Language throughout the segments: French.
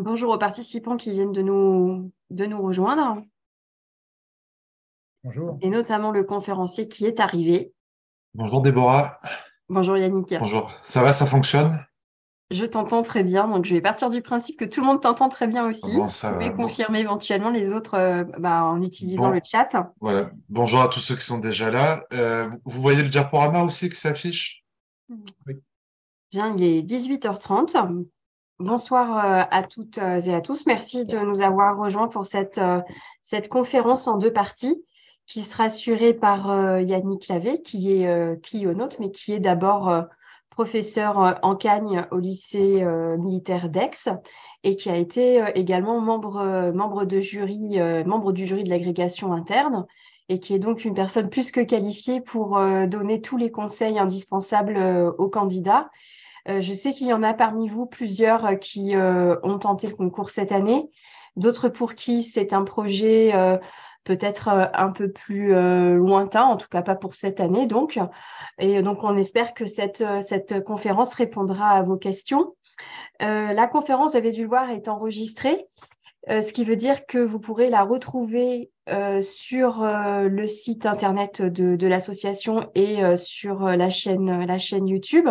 Bonjour aux participants qui viennent de nous rejoindre, Bonjour. et notamment le conférencier qui est arrivé. Bonjour Déborah. Bonjour Yannick. Bonjour. Ça va, ça fonctionne? Je t'entends très bien, donc je vais partir du principe que tout le monde t'entend très bien aussi. Bon, ça Vous pouvez va. Bon, confirmer éventuellement les autres en utilisant le bon, chat. voilà. Bonjour à tous ceux qui sont déjà là. Vous voyez le diaporama aussi qui s'affiche? Oui. Bien, il est 18h30. Bonsoir à toutes et à tous. Merci de nous avoir rejoints pour cette conférence en deux parties qui sera assurée par Yannick Lavé, qui est clionote, mais qui est d'abord professeur en Cagne au lycée militaire d'Aix et qui a été également membre du jury de l'agrégation interne et qui est donc une personne plus que qualifiée pour donner tous les conseils indispensables aux candidats. Je sais qu'il y en a parmi vous plusieurs qui ont tenté le concours cette année, d'autres pour qui c'est un projet peut-être un peu plus lointain, en tout cas pas pour cette année donc. Et donc on espère que cette conférence répondra à vos questions. La conférence, vous avez dû le voir, est enregistrée, ce qui veut dire que vous pourrez la retrouver sur le site internet de l'association et sur la chaîne YouTube.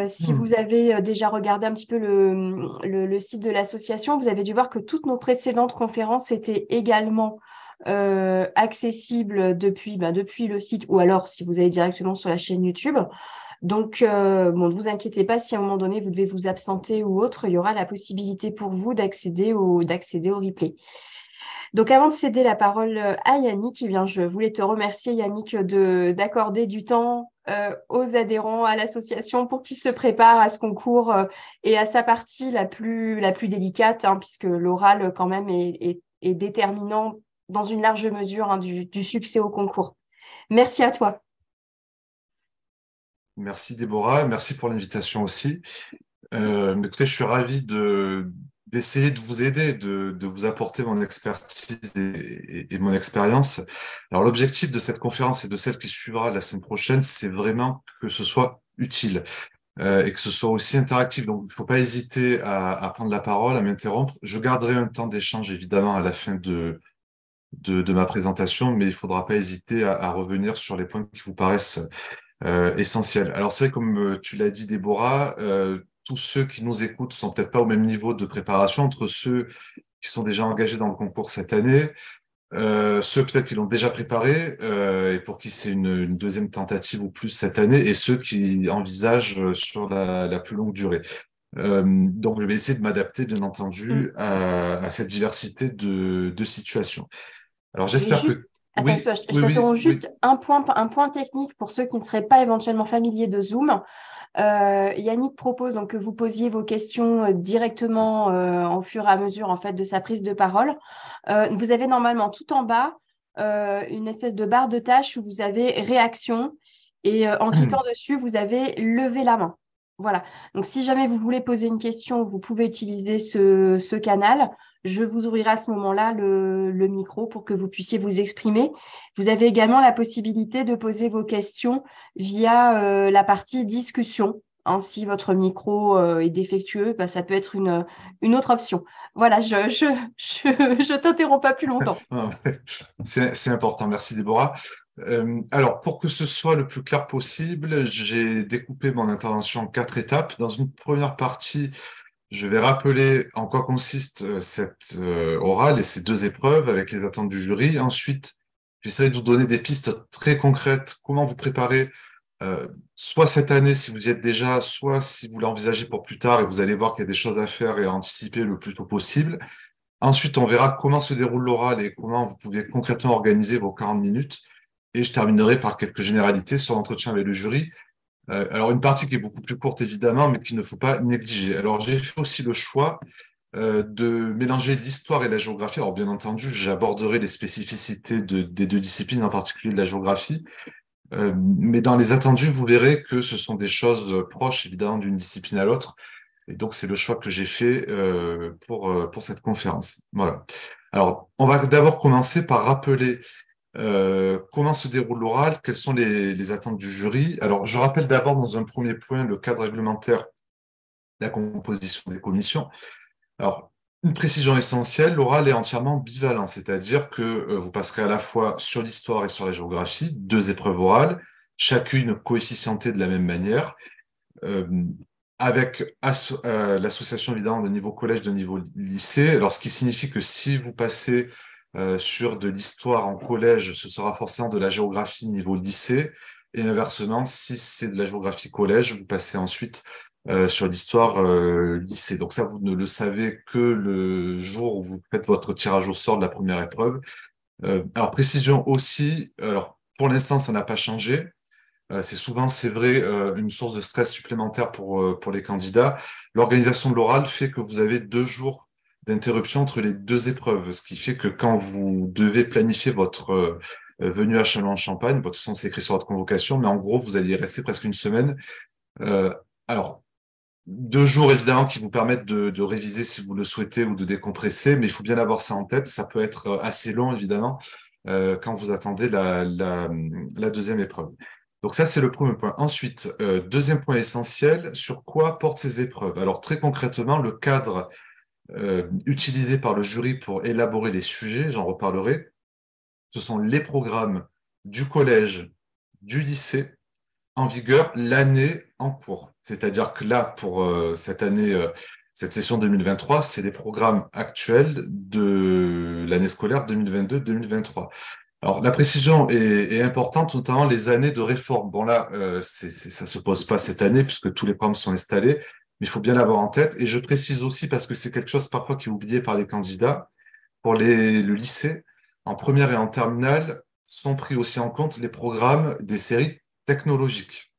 Si Hmm. vous avez déjà regardé un petit peu le site de l'association, vous avez dû voir que toutes nos précédentes conférences étaient également accessibles depuis le site ou alors si vous allez directement sur la chaîne YouTube. Donc, bon, ne vous inquiétez pas si à un moment donné vous devez vous absenter ou autre, il y aura la possibilité pour vous d'accéder au replay. Donc, avant de céder la parole à Yannick, eh bien, je voulais te remercier, Yannick, d'accorder du temps aux adhérents à l'association pour qu'ils se préparent à ce concours et à sa partie la plus délicate, hein, puisque l'oral, quand même, est déterminant dans une large mesure, hein, du succès au concours. Merci à toi. Merci Déborah. Merci pour l'invitation aussi. Mais écoutez, je suis ravi d'essayer de vous aider, de vous apporter mon expertise et mon expérience. Alors, l'objectif de cette conférence et de celle qui suivra la semaine prochaine, c'est vraiment que ce soit utile. Et que ce soit aussi interactif. Donc, il ne faut pas hésiter à prendre la parole, à m'interrompre. Je garderai un temps d'échange, évidemment, à la fin de ma présentation, mais il ne faudra pas hésiter à revenir sur les points qui vous paraissent essentiels. Alors, c'est vrai, comme tu l'as dit, Déborah, tous ceux qui nous écoutent sont peut-être pas au même niveau de préparation entre ceux qui sont déjà engagés dans le concours cette année, ceux peut-être qui l'ont déjà préparé et pour qui c'est une deuxième tentative ou plus cette année, et ceux qui envisagent sur la plus longue durée. Donc, je vais essayer de m'adapter, bien Mm. entendu, à cette diversité de situations. Alors, Je vais j'espère juste, que... attends, Oui, je oui, oui, t'interromps oui. juste un point technique pour ceux qui ne seraient pas éventuellement familiers de Zoom. Yannick propose donc que vous posiez vos questions directement au fur et à mesure en fait de sa prise de parole. Vous avez normalement tout en bas une espèce de barre de tâches où vous avez réaction et en cliquant dessus, vous avez levé la main. Voilà. Donc si jamais vous voulez poser une question, vous pouvez utiliser ce canal. Je vous ouvrirai à ce moment-là le micro pour que vous puissiez vous exprimer. Vous avez également la possibilité de poser vos questions via la partie discussion. Hein, si votre micro est défectueux, bah, ça peut être une autre option. Voilà, je t'interromps pas plus longtemps. Non, c'est important. Merci, Déborah. Alors, pour que ce soit le plus clair possible, j'ai découpé mon intervention en quatre étapes. Dans une première partie, je vais rappeler en quoi consiste cette orale et ces deux épreuves avec les attentes du jury. Ensuite, j'essaierai de vous donner des pistes très concrètes, comment vous préparer, euh, soit cette année si vous y êtes déjà, soit si vous l'envisagez pour plus tard et vous allez voir qu'il y a des choses à faire et à anticiper le plus tôt possible. Ensuite, on verra comment se déroule l'oral et comment vous pouvez concrètement organiser vos 40 minutes. Et je terminerai par quelques généralités sur l'entretien avec le jury. Alors, une partie qui est beaucoup plus courte, évidemment, mais qu'il ne faut pas négliger. Alors, j'ai fait aussi le choix de mélanger l'histoire et la géographie. Alors, bien entendu, j'aborderai les spécificités des deux disciplines, en particulier de la géographie. Mais dans les attendus, vous verrez que ce sont des choses proches, évidemment, d'une discipline à l'autre. Et donc, c'est le choix que j'ai fait pour cette conférence. Voilà. Alors, on va d'abord commencer par rappeler comment se déroule l'oral, quelles sont les attentes du jury. Alors, je rappelle d'abord dans un premier point le cadre réglementaire, la composition des commissions. Alors, une précision essentielle, l'oral est entièrement bivalent, c'est-à-dire que vous passerez à la fois sur l'histoire et sur la géographie, deux épreuves orales, chacune coefficientée de la même manière, euh, avec l'association évidemment de niveau collège, de niveau lycée, alors ce qui signifie que si vous passez sur de l'histoire en collège, ce sera forcément de la géographie niveau lycée, et inversement, si c'est de la géographie collège, vous passez ensuite sur l'histoire lycée. Donc ça, vous ne le savez que le jour où vous faites votre tirage au sort de la première épreuve. Alors précision aussi, alors pour l'instant, ça n'a pas changé. C'est souvent, c'est vrai, une source de stress supplémentaire pour les candidats. L'organisation de l'oral fait que vous avez 2 jours d'interruption entre les deux épreuves, ce qui fait que quand vous devez planifier votre venue à Châlons-en-Champagne, bon, de toute façon, c'est écrit sur votre convocation, mais en gros, vous allez y rester presque une semaine. Euh, alors, 2 jours, évidemment, qui vous permettent de réviser si vous le souhaitez ou de décompresser, mais il faut bien avoir ça en tête. Ça peut être assez long, évidemment, quand vous attendez la deuxième épreuve. Donc ça, c'est le premier point. Ensuite, deuxième point essentiel, sur quoi portent ces épreuves? Alors très concrètement, le cadre utilisé par le jury pour élaborer les sujets, j'en reparlerai, ce sont les programmes du collège, du lycée, en vigueur l'année en cours. C'est-à-dire que là, pour cette année, cette session 2023, c'est les programmes actuels de l'année scolaire 2022-2023. Alors, la précision est importante, notamment les années de réforme. Bon, là, ça se pose pas cette année puisque tous les programmes sont installés, mais il faut bien l'avoir en tête. Et je précise aussi parce que c'est quelque chose parfois qui est oublié par les candidats. Pour le lycée, en première et en terminale, sont pris aussi en compte les programmes des séries technologiques.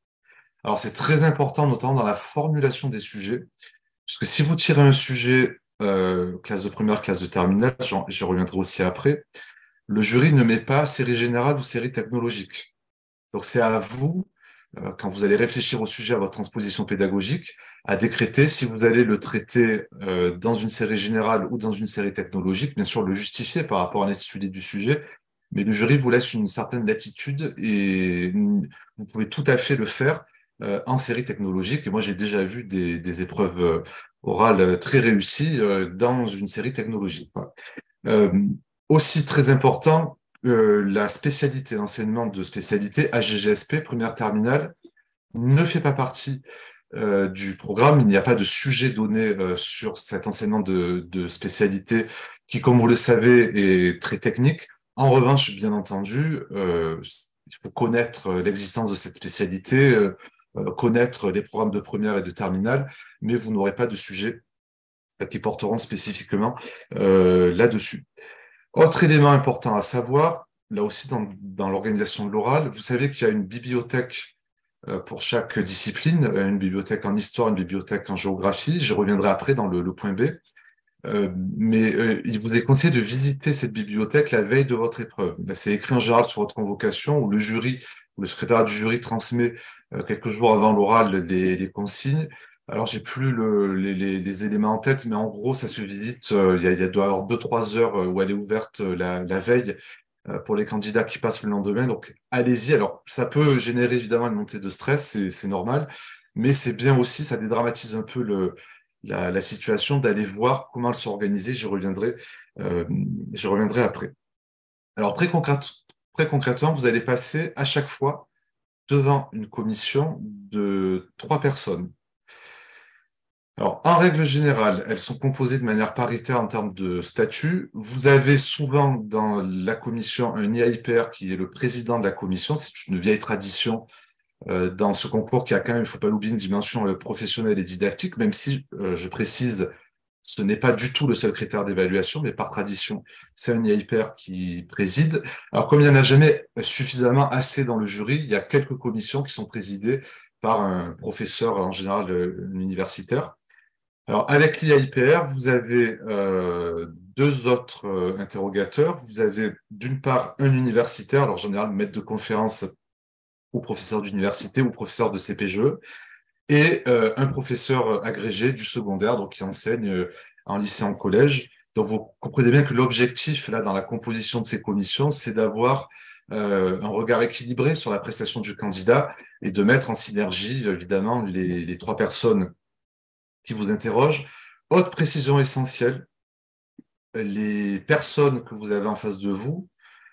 Alors, c'est très important, notamment dans la formulation des sujets, puisque si vous tirez un sujet, classe de première, classe de terminale, j'y reviendrai aussi après, le jury ne met pas série générale ou série technologique. Donc, c'est à vous, quand vous allez réfléchir au sujet, à votre transposition pédagogique, à décréter si vous allez le traiter dans une série générale ou dans une série technologique, bien sûr, le justifier par rapport à l'intitulé du sujet, mais le jury vous laisse une certaine latitude et vous pouvez tout à fait le faire en série technologique. Et moi, j'ai déjà vu des épreuves orales très réussies dans une série technologique, quoi. Euh, Aussi très important, la spécialité, l'enseignement de spécialité AGGSP, première terminale, ne fait pas partie du programme. Il n'y a pas de sujet donné sur cet enseignement de spécialité qui, comme vous le savez, est très technique. En revanche, bien entendu, il faut connaître l'existence de cette spécialité, connaître les programmes de première et de terminale, mais vous n'aurez pas de sujet qui porteront spécifiquement là-dessus. Autre élément important à savoir, là aussi dans l'organisation de l'oral, vous savez qu'il y a une bibliothèque pour chaque discipline, une bibliothèque en histoire, une bibliothèque en géographie. Je reviendrai après dans le point B. Mais il vous est conseillé de visiter cette bibliothèque la veille de votre épreuve. Là, c'est écrit en général sur votre convocation où le jury, ou le secrétariat du jury transmet quelques jours avant l'oral les consignes. Alors, j'ai plus les éléments en tête, mais en gros, ça se visite. Il doit y avoir 2, 3 heures où elle est ouverte la veille pour les candidats qui passent le lendemain. Donc, allez-y. Alors, ça peut générer évidemment une montée de stress, c'est normal, mais c'est bien aussi, ça dédramatise un peu la situation, d'aller voir comment elles sont organisées. Euh, j'y reviendrai après. Alors, très concrètement, vous allez passer à chaque fois devant une commission de 3 personnes. Alors, en règle générale, elles sont composées de manière paritaire en termes de statut. Vous avez souvent dans la commission un IAIPR qui est le président de la commission. C'est une vieille tradition dans ce concours qui a quand même, il ne faut pas l'oublier, une dimension professionnelle et didactique, même si, je précise, ce n'est pas du tout le seul critère d'évaluation, mais par tradition, c'est un IAIPR qui préside. Alors, comme il n'y en a jamais suffisamment assez dans le jury, il y a quelques commissions qui sont présidées par un professeur, en général universitaire. Alors, avec l'IAIPR, vous avez 2 autres interrogateurs. Vous avez d'une part un universitaire, alors en général maître de conférence ou professeur d'université ou professeur de CPGE, et un professeur agrégé du secondaire, donc qui enseigne en lycée, en collège. Donc vous comprenez bien que l'objectif, là, dans la composition de ces commissions, c'est d'avoir un regard équilibré sur la prestation du candidat et de mettre en synergie, évidemment, les 3 personnes qui vous interrogent Autre précision essentielle, les personnes que vous avez en face de vous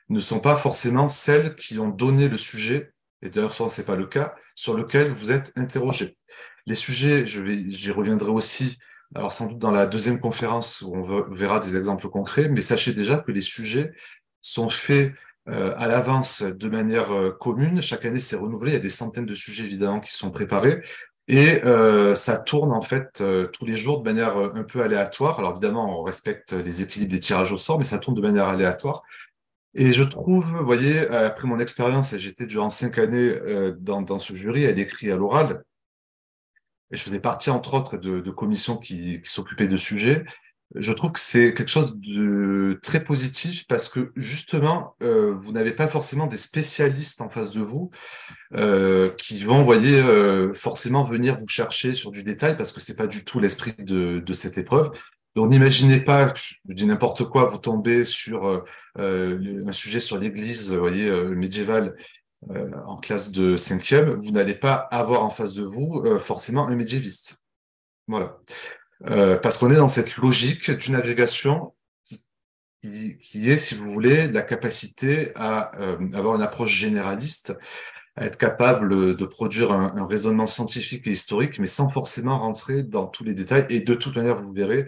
ne sont pas forcément celles qui ont donné le sujet, et d'ailleurs souvent c'est pas le cas, sur lequel vous êtes interrogé. Les sujets, j'y reviendrai aussi, alors sans doute dans la deuxième conférence où verra des exemples concrets, mais sachez déjà que les sujets sont faits à l'avance de manière commune. Chaque année, c'est renouvelé. Il y a des centaines de sujets évidemment qui sont préparés. Et ça tourne en fait tous les jours de manière un peu aléatoire. Alors évidemment, on respecte les équilibres des tirages au sort, mais ça tourne de manière aléatoire. Et je trouve, vous voyez, après mon expérience, et j'étais durant 5 années dans ce jury, à l'écrit et à l'oral, et je faisais partie, entre autres, de commissions qui s'occupaient de sujets. Je trouve que c'est quelque chose de très positif parce que justement, vous n'avez pas forcément des spécialistes en face de vous qui vont, vous voyez, forcément venir vous chercher sur du détail parce que c'est pas du tout l'esprit de cette épreuve. Donc n'imaginez pas, je dis n'importe quoi, vous tombez sur un sujet sur l'Église, vous voyez, médiévale en classe de cinquième, vous n'allez pas avoir en face de vous forcément un médiéviste. Voilà. Parce qu'on est dans cette logique d'une agrégation qui est, si vous voulez, la capacité à avoir une approche généraliste, à être capable de produire un raisonnement scientifique et historique, mais sans forcément rentrer dans tous les détails. Et de toute manière, vous verrez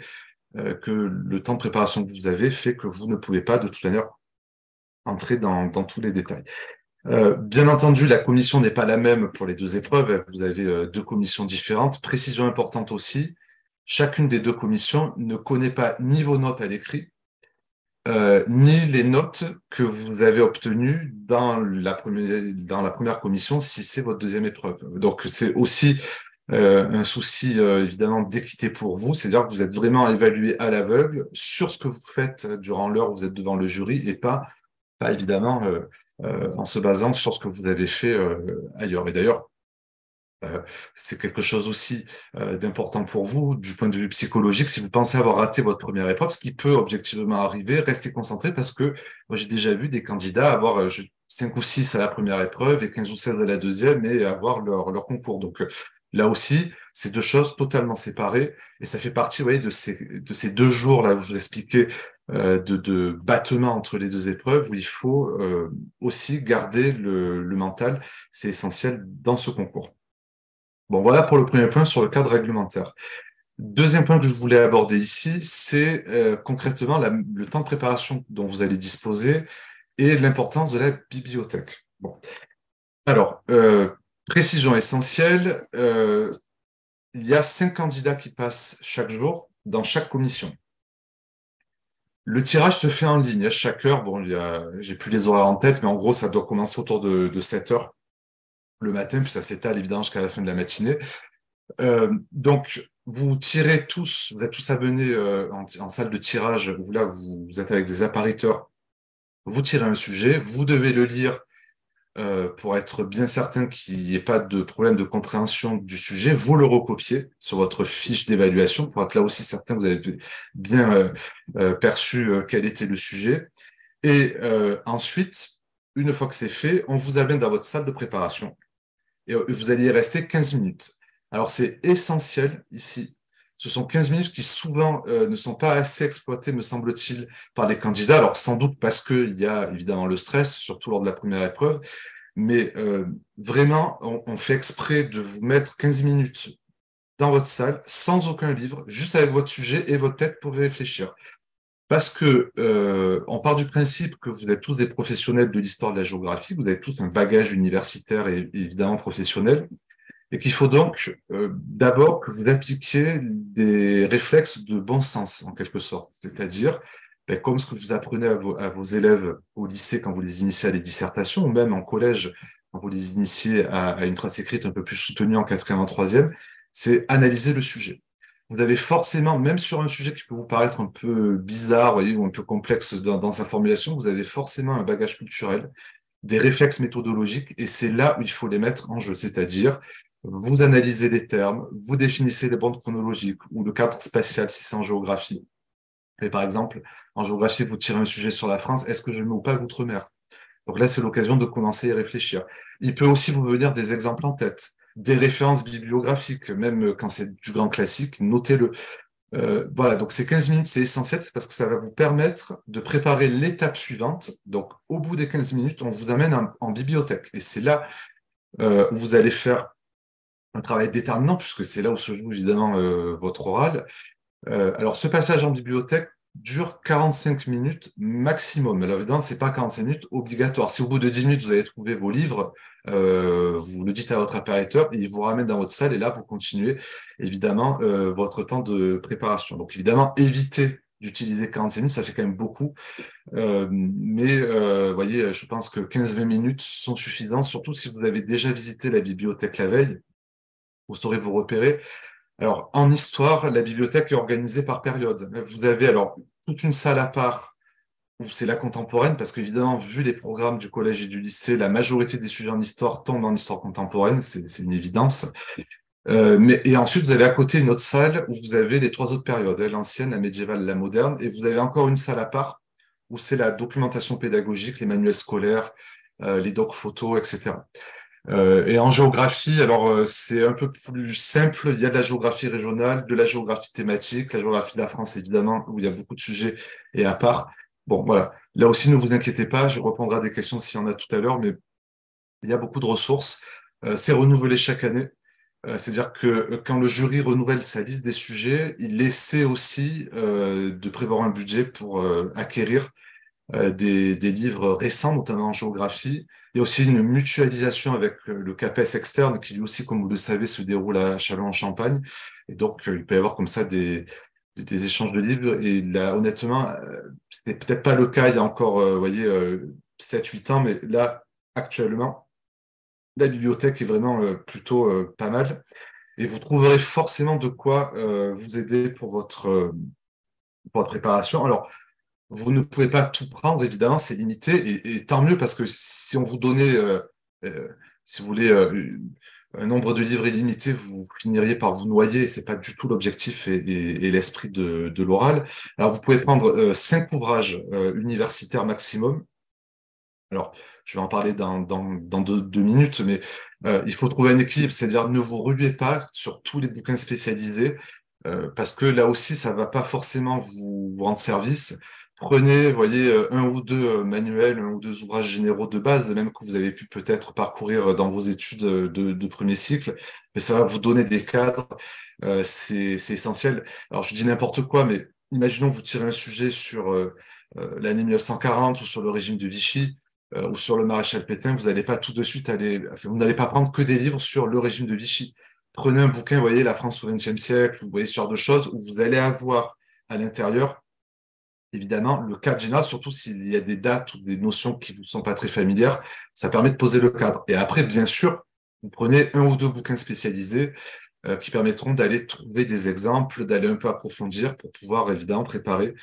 que le temps de préparation que vous avez fait que vous ne pouvez pas, de toute manière, entrer dans tous les détails. Bien entendu, la commission n'est pas la même pour les deux épreuves. Vous avez deux commissions différentes. Précision importante aussi, chacune des deux commissions ne connaît pas ni vos notes à l'écrit, ni les notes que vous avez obtenues dans la première commission si c'est votre deuxième épreuve. Donc c'est aussi un souci évidemment d'équité pour vous, c'est-à-dire que vous êtes vraiment évalué à l'aveugle sur ce que vous faites durant l'heure où vous êtes devant le jury et pas évidemment en se basant sur ce que vous avez fait ailleurs. Et d'ailleurs, c'est quelque chose aussi d'important pour vous du point de vue psychologique. Si vous pensez avoir raté votre première épreuve, ce qui peut objectivement arriver, restez concentré parce que moi j'ai déjà vu des candidats avoir 5 ou 6 à la première épreuve et 15 ou 16 à la deuxième et avoir leur concours. Donc là aussi, c'est deux choses totalement séparées et ça fait partie, vous voyez, de ces 2 jours là où je vous expliquais de battement entre les deux épreuves où il faut aussi garder le mental. C'est essentiel dans ce concours. Bon, voilà pour le premier point sur le cadre réglementaire. Deuxième point que je voulais aborder ici, c'est concrètement le temps de préparation dont vous allez disposer et l'importance de la bibliothèque. Bon. Alors, précision essentielle, il y a 5 candidats qui passent chaque jour dans chaque commission. Le tirage se fait en ligne à chaque heure. Bon, j'ai plus les horaires en tête, mais en gros, ça doit commencer autour de 7 heures le matin, puis ça s'étale évidemment jusqu'à la fin de la matinée. Donc, vous tirez tous, vous êtes tous abonnés en salle de tirage, où là, vous êtes avec des appariteurs, vous tirez un sujet, vous devez le lire pour être bien certain qu'il n'y ait pas de problème de compréhension du sujet, vous le recopiez sur votre fiche d'évaluation pour être là aussi certain que vous avez bien perçu quel était le sujet. Et ensuite, une fois que c'est fait, on vous amène dans votre salle de préparation et vous allez y rester 15 minutes. Alors, c'est essentiel ici. Ce sont 15 minutes qui souvent ne sont pas assez exploitées, me semble-t-il, par les candidats. Alors, sans doute parce qu'il y a évidemment le stress, surtout lors de la première épreuve, mais vraiment, on fait exprès de vous mettre 15 minutes dans votre salle, sans aucun livre, juste avec votre sujet et votre tête pour y réfléchir. Parce que on part du principe que vous êtes tous des professionnels de l'histoire de la géographie, vous avez tous un bagage universitaire et évidemment professionnel, et qu'il faut donc d'abord que vous appliquiez des réflexes de bon sens, en quelque sorte. C'est-à-dire, ben, comme ce que vous apprenez à vos élèves au lycée quand vous les initiez à des dissertations, ou même en collège quand vous les initiez à une trace écrite un peu plus soutenue en quatrième, en troisième, c'est analyser le sujet. Vous avez forcément, même sur un sujet qui peut vous paraître un peu bizarre, voyez, ou un peu complexe dans sa formulation, vous avez forcément un bagage culturel, des réflexes méthodologiques, et c'est là où il faut les mettre en jeu. C'est-à-dire, vous analysez les termes, vous définissez les bandes chronologiques ou le cadre spatial si c'est en géographie. Et par exemple, en géographie, vous tirez un sujet sur la France, est-ce que je mets ou pas l'outre-mer? Donc là, c'est l'occasion de commencer à y réfléchir. Il peut aussi vous venir des exemples en tête, des références bibliographiques, même quand c'est du grand classique, notez-le. Voilà, donc ces 15 minutes, c'est essentiel, c'est parce que ça va vous permettre de préparer l'étape suivante. Donc, au bout des 15 minutes, on vous amène en bibliothèque. Et c'est là où vous allez faire un travail déterminant, puisque c'est là où se joue évidemment votre oral. Alors, ce passage en bibliothèque dure 45 minutes maximum. Alors, évidemment, c'est pas 45 minutes obligatoire. Si au bout de 10 minutes, vous avez trouvé vos livres, vous le dites à votre appariteur, et il vous ramène dans votre salle, et là, vous continuez, évidemment, votre temps de préparation. Donc, évidemment, évitez d'utiliser 45 minutes, ça fait quand même beaucoup. Vous voyez, je pense que 15-20 minutes sont suffisantes, surtout si vous avez déjà visité la bibliothèque la veille, vous saurez vous repérer. Alors, en histoire, la bibliothèque est organisée par période. Vous avez alors toute une salle à part où c'est la contemporaine, parce qu'évidemment, vu les programmes du collège et du lycée, la majorité des sujets en histoire tombent en histoire contemporaine, c'est une évidence. Et ensuite, vous avez à côté une autre salle où vous avez les trois autres périodes, hein, l'ancienne, la médiévale, la moderne, et vous avez encore une salle à part où c'est la documentation pédagogique, les manuels scolaires, les docs photos, etc. Et en géographie, alors c'est un peu plus simple. Il y a de la géographie régionale, de la géographie thématique, la géographie de la France évidemment, où il y a beaucoup de sujets et à part. Bon, voilà. Là aussi, ne vous inquiétez pas, je répondrai à des questions s'il y en a tout à l'heure, mais il y a beaucoup de ressources. C'est renouvelé chaque année. C'est-à-dire que quand le jury renouvelle sa liste des sujets, il essaie aussi de prévoir un budget pour acquérir des livres récents, notamment en géographie. Il y a aussi une mutualisation avec le CAPES externe, qui lui aussi, comme vous le savez, se déroule à Châlons-en-Champagne. Et donc, il peut y avoir comme ça des échanges de livres. Et là, honnêtement, c'était peut-être pas le cas il y a encore, vous voyez, 7-8 ans, mais là, actuellement, la bibliothèque est vraiment plutôt pas mal. Et vous trouverez forcément de quoi vous aider pour votre préparation. Alors, vous ne pouvez pas tout prendre, évidemment, c'est limité, et tant mieux, parce que si on vous donnait, euh, si vous voulez, un nombre de livres illimité, vous finiriez par vous noyer, et c'est pas du tout l'objectif et l'esprit de l'oral. Alors, vous pouvez prendre 5 ouvrages universitaires maximum. Alors, je vais en parler dans deux minutes, mais il faut trouver un équilibre, c'est-à-dire ne vous ruez pas sur tous les bouquins spécialisés, parce que là aussi, ça va pas forcément vous rendre service. Prenez, voyez, un ou deux manuels, un ou deux ouvrages généraux de base, même que vous avez pu peut-être parcourir dans vos études de premier cycle, mais ça va vous donner des cadres, c'est essentiel. Alors, je dis n'importe quoi, mais imaginons que vous tirez un sujet sur l'année 1940 ou sur le régime de Vichy ou sur le maréchal Pétain, vous n'allez pas tout de suite enfin, vous n'allez pas prendre que des livres sur le régime de Vichy. Prenez un bouquin, vous voyez, La France au XXe siècle, vous voyez ce genre de choses, où vous allez avoir à l'intérieur, évidemment, le cadre général, surtout s'il y a des dates ou des notions qui ne vous sont pas très familières, ça permet de poser le cadre. Et après, bien sûr, vous prenez un ou deux bouquins spécialisés qui permettront d'aller trouver des exemples, d'aller un peu approfondir pour pouvoir, évidemment, préparer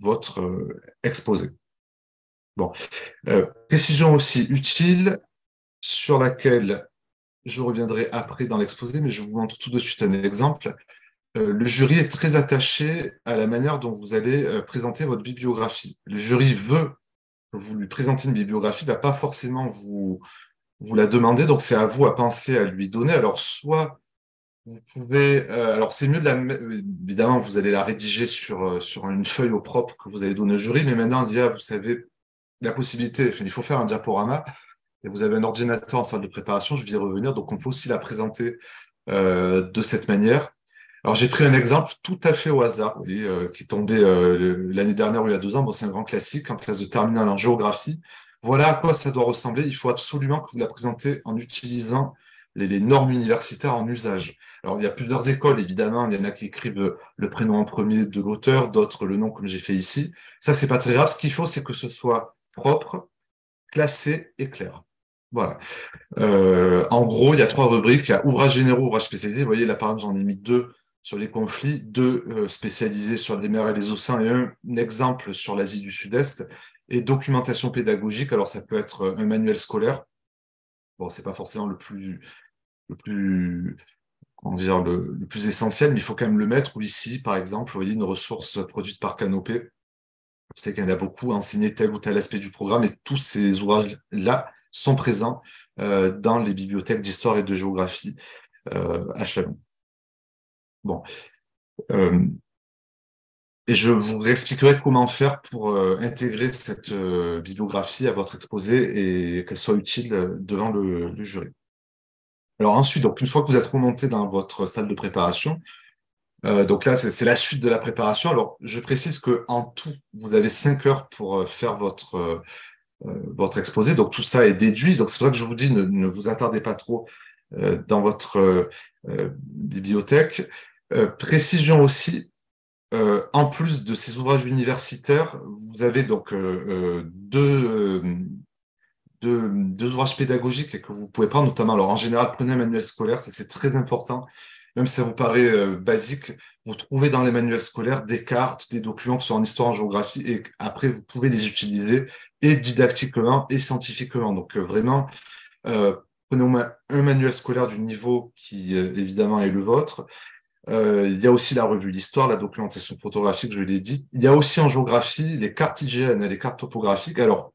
votre exposé. Bon, précision aussi utile sur laquelle je reviendrai après dans l'exposé, mais je vous montre tout de suite un exemple. Le jury est très attaché à la manière dont vous allez présenter votre bibliographie. Le jury veut que vous lui présentiez une bibliographie, il ne va pas forcément vous la demander, donc c'est à vous à penser à lui donner. Alors, soit vous pouvez, alors c'est mieux évidemment, vous allez la rédiger sur une feuille au propre que vous allez donner au jury, mais maintenant, il y a, vous savez, la possibilité, enfin, il faut faire un diaporama, et vous avez un ordinateur en salle de préparation, je vais y revenir, donc on peut aussi la présenter de cette manière. Alors j'ai pris un exemple tout à fait au hasard, vous voyez, qui est tombé l'année dernière ou il y a 2 ans. Bon, c'est un grand classique en classe de terminale en géographie. Voilà à quoi ça doit ressembler. Il faut absolument que vous la présentez en utilisant les normes universitaires en usage. Alors il y a plusieurs écoles, évidemment. Il y en a qui écrivent le prénom en premier de l'auteur, d'autres le nom comme j'ai fait ici. Ça, c'est pas très grave. Ce qu'il faut, c'est que ce soit propre, classé et clair. Voilà. En gros, il y a 3 rubriques. Il y a ouvrages généraux, ouvrages spécialisés. Vous voyez, là, par exemple, j'en ai mis 2 sur les conflits, 2 spécialisés sur les mers et les océans et un exemple sur l'Asie du Sud-Est. Et documentation pédagogique. Alors, ça peut être un manuel scolaire. Bon, c'est pas forcément le plus, comment dire, le plus essentiel, mais il faut quand même le mettre. Ou ici, par exemple, vous voyez, une ressource produite par Canopé. Vous savez qu'il y en a beaucoup, enseigner tel ou tel aspect du programme, et tous ces ouvrages-là sont présents dans les bibliothèques d'histoire et de géographie à Chalon. Bon. Euh, et je vous expliquerai comment faire pour intégrer cette bibliographie à votre exposé et qu'elle soit utile devant le jury. Alors ensuite, donc une fois que vous êtes remonté dans votre salle de préparation, donc là c'est la suite de la préparation. Alors je précise que en tout, vous avez 5 heures pour faire votre exposé. Donc tout ça est déduit. Donc c'est pour ça que je vous dis ne vous attardez pas trop dans votre bibliothèque. Précision aussi, en plus de ces ouvrages universitaires, vous avez donc deux ouvrages pédagogiques que vous pouvez prendre, notamment, alors en général, prenez un manuel scolaire, ça c'est très important, même si ça vous paraît basique, vous trouvez dans les manuels scolaires des cartes, des documents qui sont en histoire, en géographie, et après vous pouvez les utiliser et didactiquement et scientifiquement. Donc vraiment, euh, prenez au moins un manuel scolaire du niveau qui évidemment est le vôtre. Il y a aussi la revue d'histoire, la documentation photographique, je l'ai dit. Il y a aussi en géographie les cartes IGN et les cartes topographiques. Alors,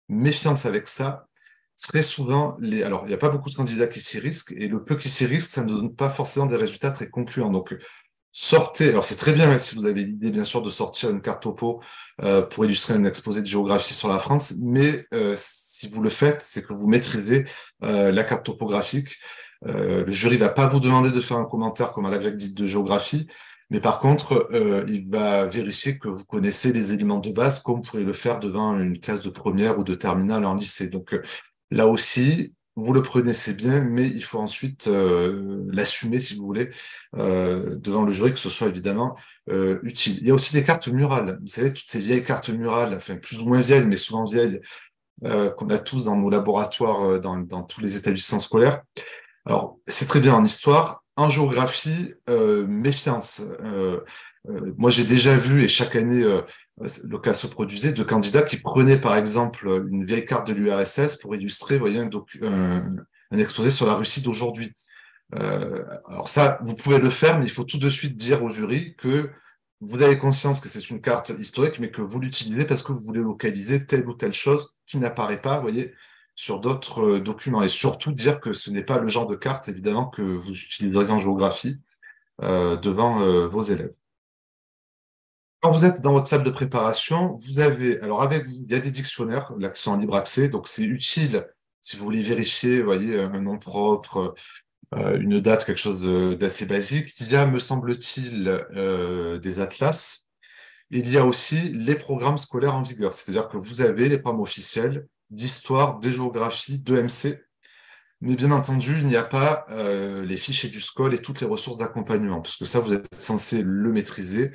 méfiance avec ça. Très souvent, alors, il n'y a pas beaucoup de candidats qui s'y risquent, et le peu qui s'y risquent, ça ne donne pas forcément des résultats très concluants. Donc, sortez, alors c'est très bien hein, si vous avez l'idée, bien sûr, de sortir une carte topo pour illustrer un exposé de géographie sur la France, mais si vous le faites, c'est que vous maîtrisez la carte topographique. Le jury va pas vous demander de faire un commentaire comme à la grecque dite de géographie, mais par contre, il va vérifier que vous connaissez les éléments de base, comme vous pourrez le faire devant une classe de première ou de terminale en lycée. Donc là aussi, vous le prenez, c'est bien, mais il faut ensuite l'assumer, si vous voulez, devant le jury, que ce soit évidemment utile. Il y a aussi des cartes murales. Vous savez, toutes ces vieilles cartes murales, enfin plus ou moins vieilles, mais souvent vieilles, qu'on a tous dans nos laboratoires, dans tous les établissements scolaires. Alors, c'est très bien en histoire. En géographie, méfiance. Moi, j'ai déjà vu, et chaque année, le cas se produisait, de candidats qui prenaient, par exemple, une vieille carte de l'URSS pour illustrer, vous voyez, un exposé sur la Russie d'aujourd'hui. Alors ça, vous pouvez le faire, mais il faut tout de suite dire au jury que vous avez conscience que c'est une carte historique, mais que vous l'utilisez parce que vous voulez localiser telle ou telle chose qui n'apparaît pas, vous voyez, sur d'autres documents. Et surtout dire que ce n'est pas le genre de carte, évidemment, que vous utiliseriez en géographie devant vos élèves. Quand vous êtes dans votre salle de préparation, vous avez, alors avec vous, il y a des dictionnaires là, qui sont en libre accès, donc c'est utile si vous voulez vérifier, vous voyez, un nom propre, une date, quelque chose d'assez basique. Il y a, me semble-t-il, des atlas. Il y a aussi les programmes scolaires en vigueur, c'est-à-dire que vous avez les programmes officiels d'histoire, de géographie, de MC, mais bien entendu, il n'y a pas les fichiers du SCOL et toutes les ressources d'accompagnement, parce que ça, vous êtes censé le maîtriser.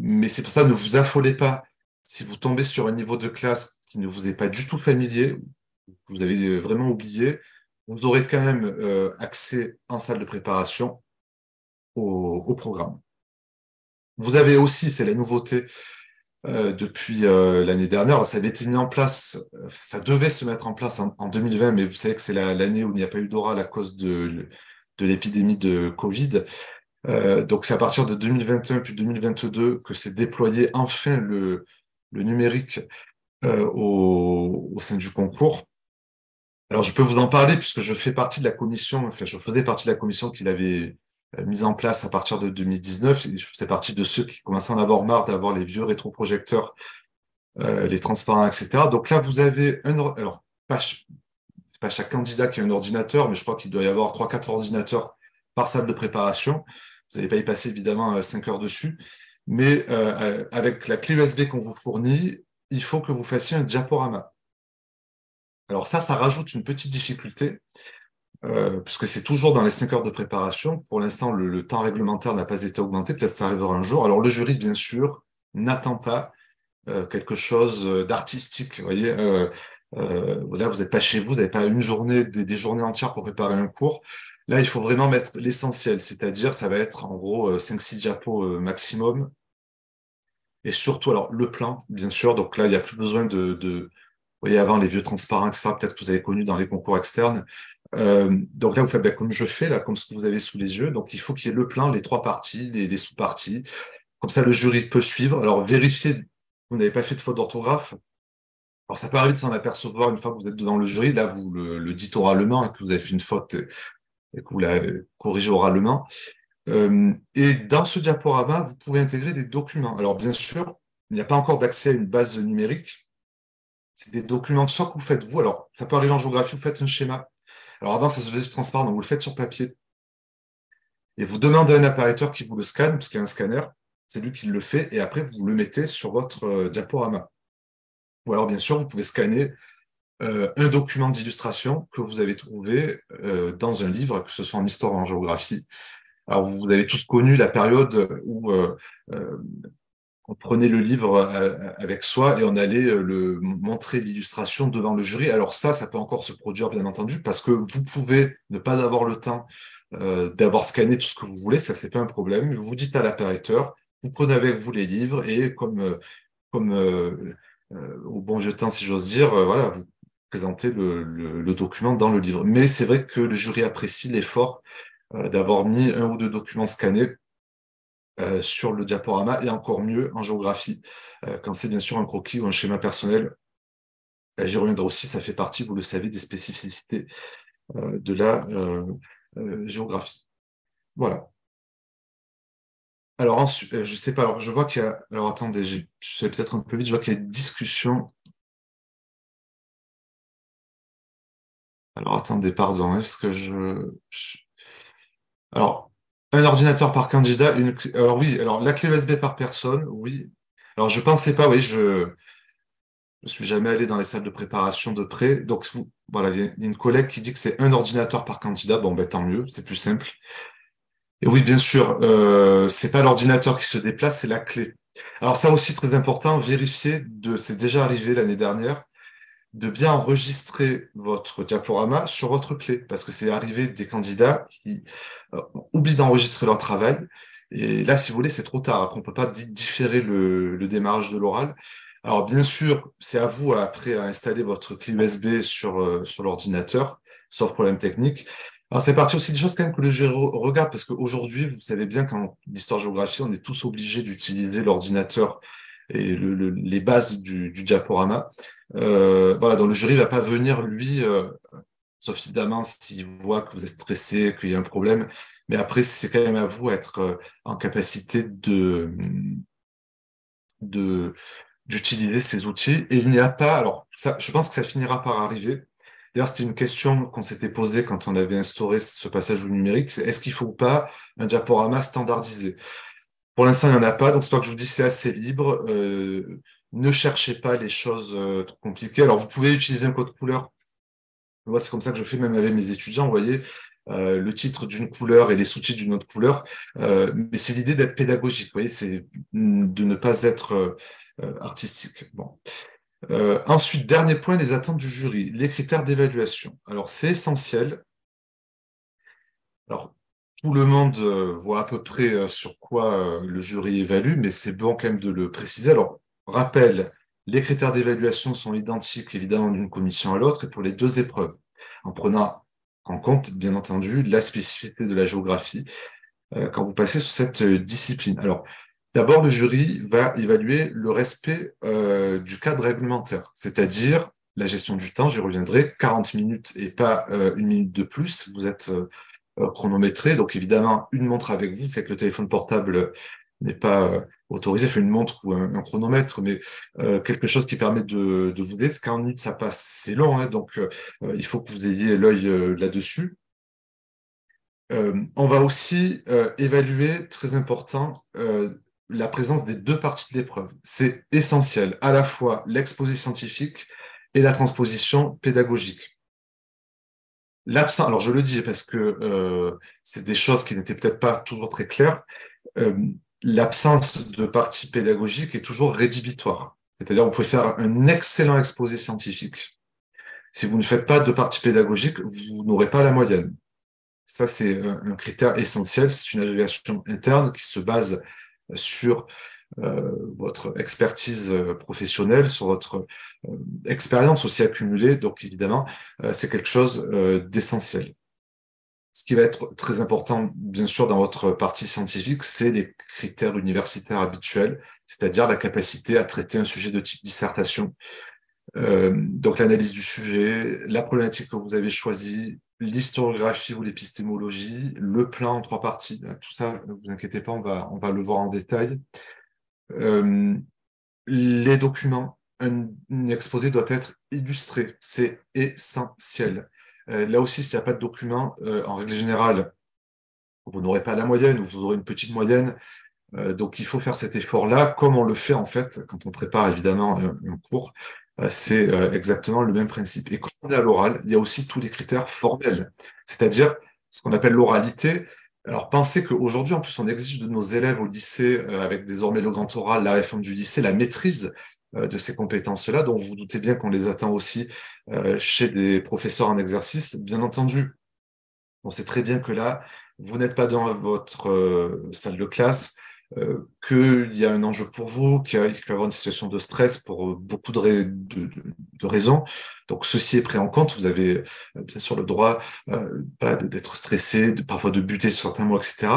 Mais c'est pour ça, ne vous affolez pas si vous tombez sur un niveau de classe qui ne vous est pas du tout familier, que vous avez vraiment oublié, vous aurez quand même accès en salle de préparation au programme. Vous avez aussi, c'est la nouveauté depuis l'année dernière, ça avait été mis en place, ça devait se mettre en place en 2020, mais vous savez que c'est l'année où il n'y a pas eu d'oral à cause de l'épidémie de Covid. Donc c'est à partir de 2021 puis 2022 que s'est déployé enfin le numérique au sein du concours. Alors, je peux vous en parler puisque je fais partie de la commission, enfin, je faisais partie de la commission qui l'avait mise en place à partir de 2019. Et je faisais partie de ceux qui commençaient à en avoir marre d'avoir les vieux rétroprojecteurs, les transparents, etc. Donc là, vous avez alors, c'est pas chaque candidat qui a un ordinateur, mais je crois qu'il doit y avoir 3-4 ordinateurs par salle de préparation. Vous n'allez pas y passer évidemment 5 heures dessus. Mais avec la clé USB qu'on vous fournit, il faut que vous fassiez un diaporama. Alors ça rajoute une petite difficulté, puisque c'est toujours dans les 5 heures de préparation. Pour l'instant, le temps réglementaire n'a pas été augmenté, peut-être ça arrivera un jour. Alors le jury, bien sûr, n'attend pas quelque chose d'artistique. Vous voyez, là, vous n'êtes pas chez vous, vous n'avez pas une journée, des journées entières pour préparer un cours. Là, il faut vraiment mettre l'essentiel, c'est-à-dire ça va être en gros 5-6 diapos maximum. Et surtout, alors le plan, bien sûr, donc là, il n'y a plus besoin vous voyez, avant, les vieux transparents, etc., peut-être que vous avez connu dans les concours externes. Donc là, vous faites comme je fais, là, comme ce que vous avez sous les yeux. Donc, il faut qu'il y ait le plan, les 3 parties, les sous-parties. Comme ça, le jury peut suivre. Alors, vérifiez que vous n'avez pas fait de faute d'orthographe. Alors, ça peut arriver de s'en apercevoir une fois que vous êtes devant le jury. Là, vous le dites oralement et que vous avez fait une faute et que vous la corrigez oralement. Et dans ce diaporama, vous pouvez intégrer des documents. Alors, bien sûr, il n'y a pas encore d'accès à une base numérique. C'est des documents, soit que vous faites vous, alors ça peut arriver en géographie, vous faites un schéma. Alors avant, ça se faisait transparent, donc vous le faites sur papier. Et vous demandez à un apparateur qui vous le scanne, parce qu'il y a un scanner, c'est lui qui le fait, et après vous le mettez sur votre diaporama. Ou alors, bien sûr, vous pouvez scanner un document d'illustration que vous avez trouvé dans un livre, que ce soit en histoire ou en géographie. Alors, vous avez tous connu la période où euh, on prenait le livre avec soi et on allait le montrer l'illustration devant le jury. Alors ça peut encore se produire, bien entendu, parce que vous pouvez ne pas avoir le temps d'avoir scanné tout ce que vous voulez, ça, c'est pas un problème. Vous dites à l'appariteur, vous prenez avec vous les livres et comme au bon vieux temps, si j'ose dire, voilà, vous présentez le document dans le livre. Mais c'est vrai que le jury apprécie l'effort d'avoir mis un ou deux documents scannés sur le diaporama et encore mieux en géographie, quand c'est bien sûr un croquis ou un schéma personnel. J'y reviendrai aussi, ça fait partie, vous le savez, des spécificités de la géographie. Voilà. Alors ensuite, je sais pas, alors je vois qu'il y a, alors attendez, je suis peut-être un peu vite, je vois qu'il y a une discussion. Alors attendez, pardon, est-ce que Alors, un ordinateur par candidat, alors oui, alors la clé USB par personne, oui. Alors je pensais pas, oui, je suis jamais allé dans les salles de préparation de près. Donc, voilà, il y a une collègue qui dit que c'est un ordinateur par candidat. Bon, ben, tant mieux, c'est plus simple. Et oui, bien sûr, c'est pas l'ordinateur qui se déplace, c'est la clé. Alors, ça aussi, très important, vérifier c'est déjà arrivé l'année dernière, de bien enregistrer votre diaporama sur votre clé. Parce que c'est arrivé des candidats qui oublient d'enregistrer leur travail. Et là, si vous voulez, c'est trop tard. Après, on peut pas différer le démarrage de l'oral. Alors, bien sûr, c'est à vous après à installer votre clé USB sur l'ordinateur, sauf problème technique. Alors, c'est parti aussi des choses quand même que le jury regarde, parce qu'aujourd'hui, vous savez bien qu'en histoire-géographie, on est tous obligés d'utiliser l'ordinateur et les bases du diaporama. Voilà, donc le jury va pas venir, lui, sauf évidemment s'il voit que vous êtes stressé, qu'il y a un problème. Mais après, c'est quand même à vous être en capacité de, d'utiliser ces outils. Et il n'y a pas, alors ça, je pense que ça finira par arriver. D'ailleurs, c'était une question qu'on s'était posée quand on avait instauré ce passage au numérique, c'est est-ce qu'il faut ou pas un diaporama standardisé? Pour l'instant, il n'y en a pas, donc c'est pas que je vous dis c'est assez libre. Ne cherchez pas les choses trop compliquées. Alors, vous pouvez utiliser un code couleur. Moi, c'est comme ça que je fais même avec mes étudiants. Vous voyez, le titre d'une couleur et les sous-titres d'une autre couleur. Mais c'est l'idée d'être pédagogique. Vous voyez, c'est de ne pas être artistique. Bon. Ensuite, dernier point, les attentes du jury, les critères d'évaluation. Alors, c'est essentiel. Alors, tout le monde voit à peu près sur quoi le jury évalue, mais c'est bon quand même de le préciser. Alors, rappel, les critères d'évaluation sont identiques évidemment d'une commission à l'autre et pour les deux épreuves, en prenant en compte, bien entendu, la spécificité de la géographie quand vous passez sur cette discipline. Alors, d'abord, le jury va évaluer le respect du cadre réglementaire, c'est-à-dire la gestion du temps, j'y reviendrai, 40 minutes et pas une minute de plus. Vous êtes chronométré. Donc évidemment, une montre avec vous, c'est que le téléphone portable n'est pas autorisé, fait une montre ou un chronomètre, mais quelque chose qui permet de vous aider, parce qu'en minutes ça passe, c'est long, hein, donc il faut que vous ayez l'œil là-dessus. On va aussi évaluer, très important, la présence des deux parties de l'épreuve. C'est essentiel, à la fois l'exposé scientifique et la transposition pédagogique. L'absence, alors je le dis parce que c'est des choses qui n'étaient peut-être pas toujours très claires, euh, l'absence de partie pédagogique est toujours rédhibitoire. C'est-à-dire, vous pouvez faire un excellent exposé scientifique. Si vous ne faites pas de partie pédagogique, vous n'aurez pas la moyenne. Ça, c'est un critère essentiel. C'est une évaluation interne qui se base sur votre expertise professionnelle, sur votre expérience aussi accumulée. Donc, évidemment, c'est quelque chose d'essentiel. Ce qui va être très important, bien sûr, dans votre partie scientifique, c'est les critères universitaires habituels, c'est-à-dire la capacité à traiter un sujet de type dissertation. Donc, l'analyse du sujet, la problématique que vous avez choisie, l'historiographie ou l'épistémologie, le plan en 3 parties. Tout ça, ne vous inquiétez pas, on va le voir en détail. Euh, les documents, un exposé doit être illustré, c'est essentiel. Là aussi, s'il n'y a pas de document, en règle générale, vous n'aurez pas la moyenne ou vous aurez une petite moyenne. Donc, il faut faire cet effort-là, comme on le fait en fait quand on prépare évidemment un cours. C'est exactement le même principe. Et quand on est à l'oral, il y a aussi tous les critères formels, c'est-à-dire ce qu'on appelle l'oralité. Alors, pensez qu'aujourd'hui, en plus, on exige de nos élèves au lycée, avec désormais le grand oral, la réforme du lycée, la maîtrise de ces compétences-là, dont vous vous doutez bien qu'on les attend aussi chez des professeurs en exercice. Bien entendu, on sait très bien que là, vous n'êtes pas dans votre salle de classe, qu'il y a un enjeu pour vous, qu'il peut y avoir une situation de stress pour beaucoup de raisons. Donc, ceci est pris en compte. Vous avez bien sûr le droit voilà, d'être stressé, parfois de buter sur certains mots, etc.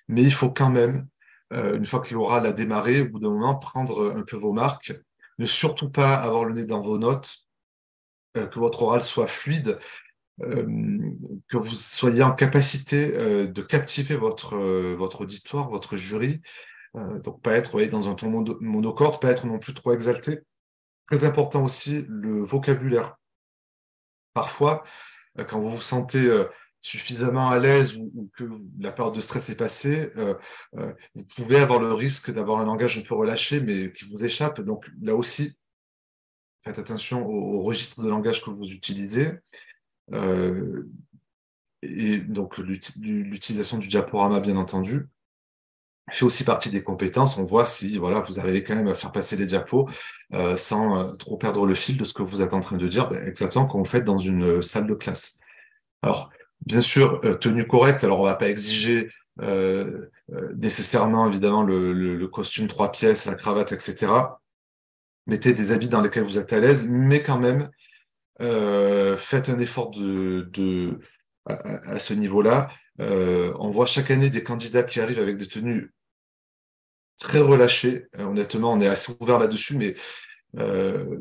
Mais il faut quand même, une fois que l'oral a démarré, au bout d'un moment, prendre un peu vos marques. Ne surtout pas avoir le nez dans vos notes, que votre oral soit fluide, euh, que vous soyez en capacité de captiver votre auditoire, votre jury, donc pas être voyez, dans un ton monocorde, pas être non plus trop exalté. Très important aussi, le vocabulaire. Parfois, quand vous vous sentez suffisamment à l'aise ou que la période de stress est passée, vous pouvez avoir le risque d'avoir un langage un peu relâché, mais qui vous échappe. Donc là aussi, faites attention au registre de langage que vous utilisez. Euh, et donc l'utilisation du diaporama, bien entendu, fait aussi partie des compétences. On voit si voilà, vous arrivez quand même à faire passer les diapos sans trop perdre le fil de ce que vous êtes en train de dire, ben, exactement comme vous faites dans une salle de classe. Alors, bien sûr, tenue correcte, alors on va pas exiger nécessairement, évidemment, le costume 3 pièces, la cravate, etc. Mettez des habits dans lesquels vous êtes à l'aise, mais quand même, faites un effort à ce niveau-là. On voit chaque année des candidats qui arrivent avec des tenues très relâchées. Honnêtement, on est assez ouvert là-dessus, mais euh,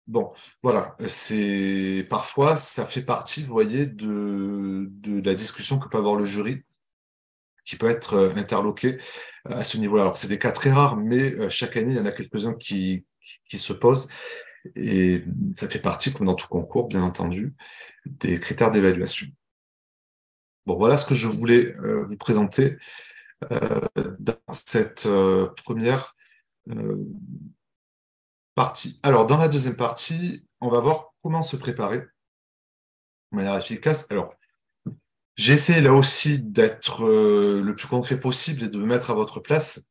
bon, voilà. C'est parfois ça fait partie, vous voyez, de la discussion que peut avoir le jury, qui peut être interloqué à ce niveau-là. Alors, c'est des cas très rares, mais chaque année, il y en a quelques-uns qui se posent. Et ça fait partie, comme dans tout concours, bien entendu, des critères d'évaluation. Bon, voilà ce que je voulais vous présenter dans cette première euh, partie. Alors, dans la deuxième partie, on va voir comment se préparer de manière efficace. Alors, j'ai essayé là aussi d'être le plus concret possible et de me mettre à votre place.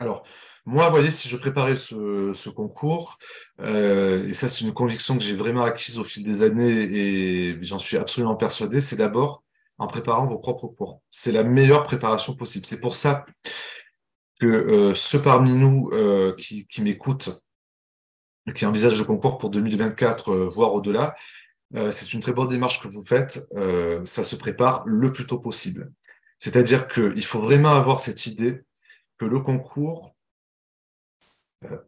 Alors, moi, vous voyez, si je préparais ce concours, et ça, c'est une conviction que j'ai vraiment acquise au fil des années et j'en suis absolument persuadé, c'est d'abord en préparant vos propres cours. C'est la meilleure préparation possible. C'est pour ça que ceux parmi nous qui m'écoutent, qui envisagent le concours pour 2024, voire au-delà, c'est une très bonne démarche que vous faites. Ça se prépare le plus tôt possible. C'est-à-dire qu'il faut vraiment avoir cette idée que le concours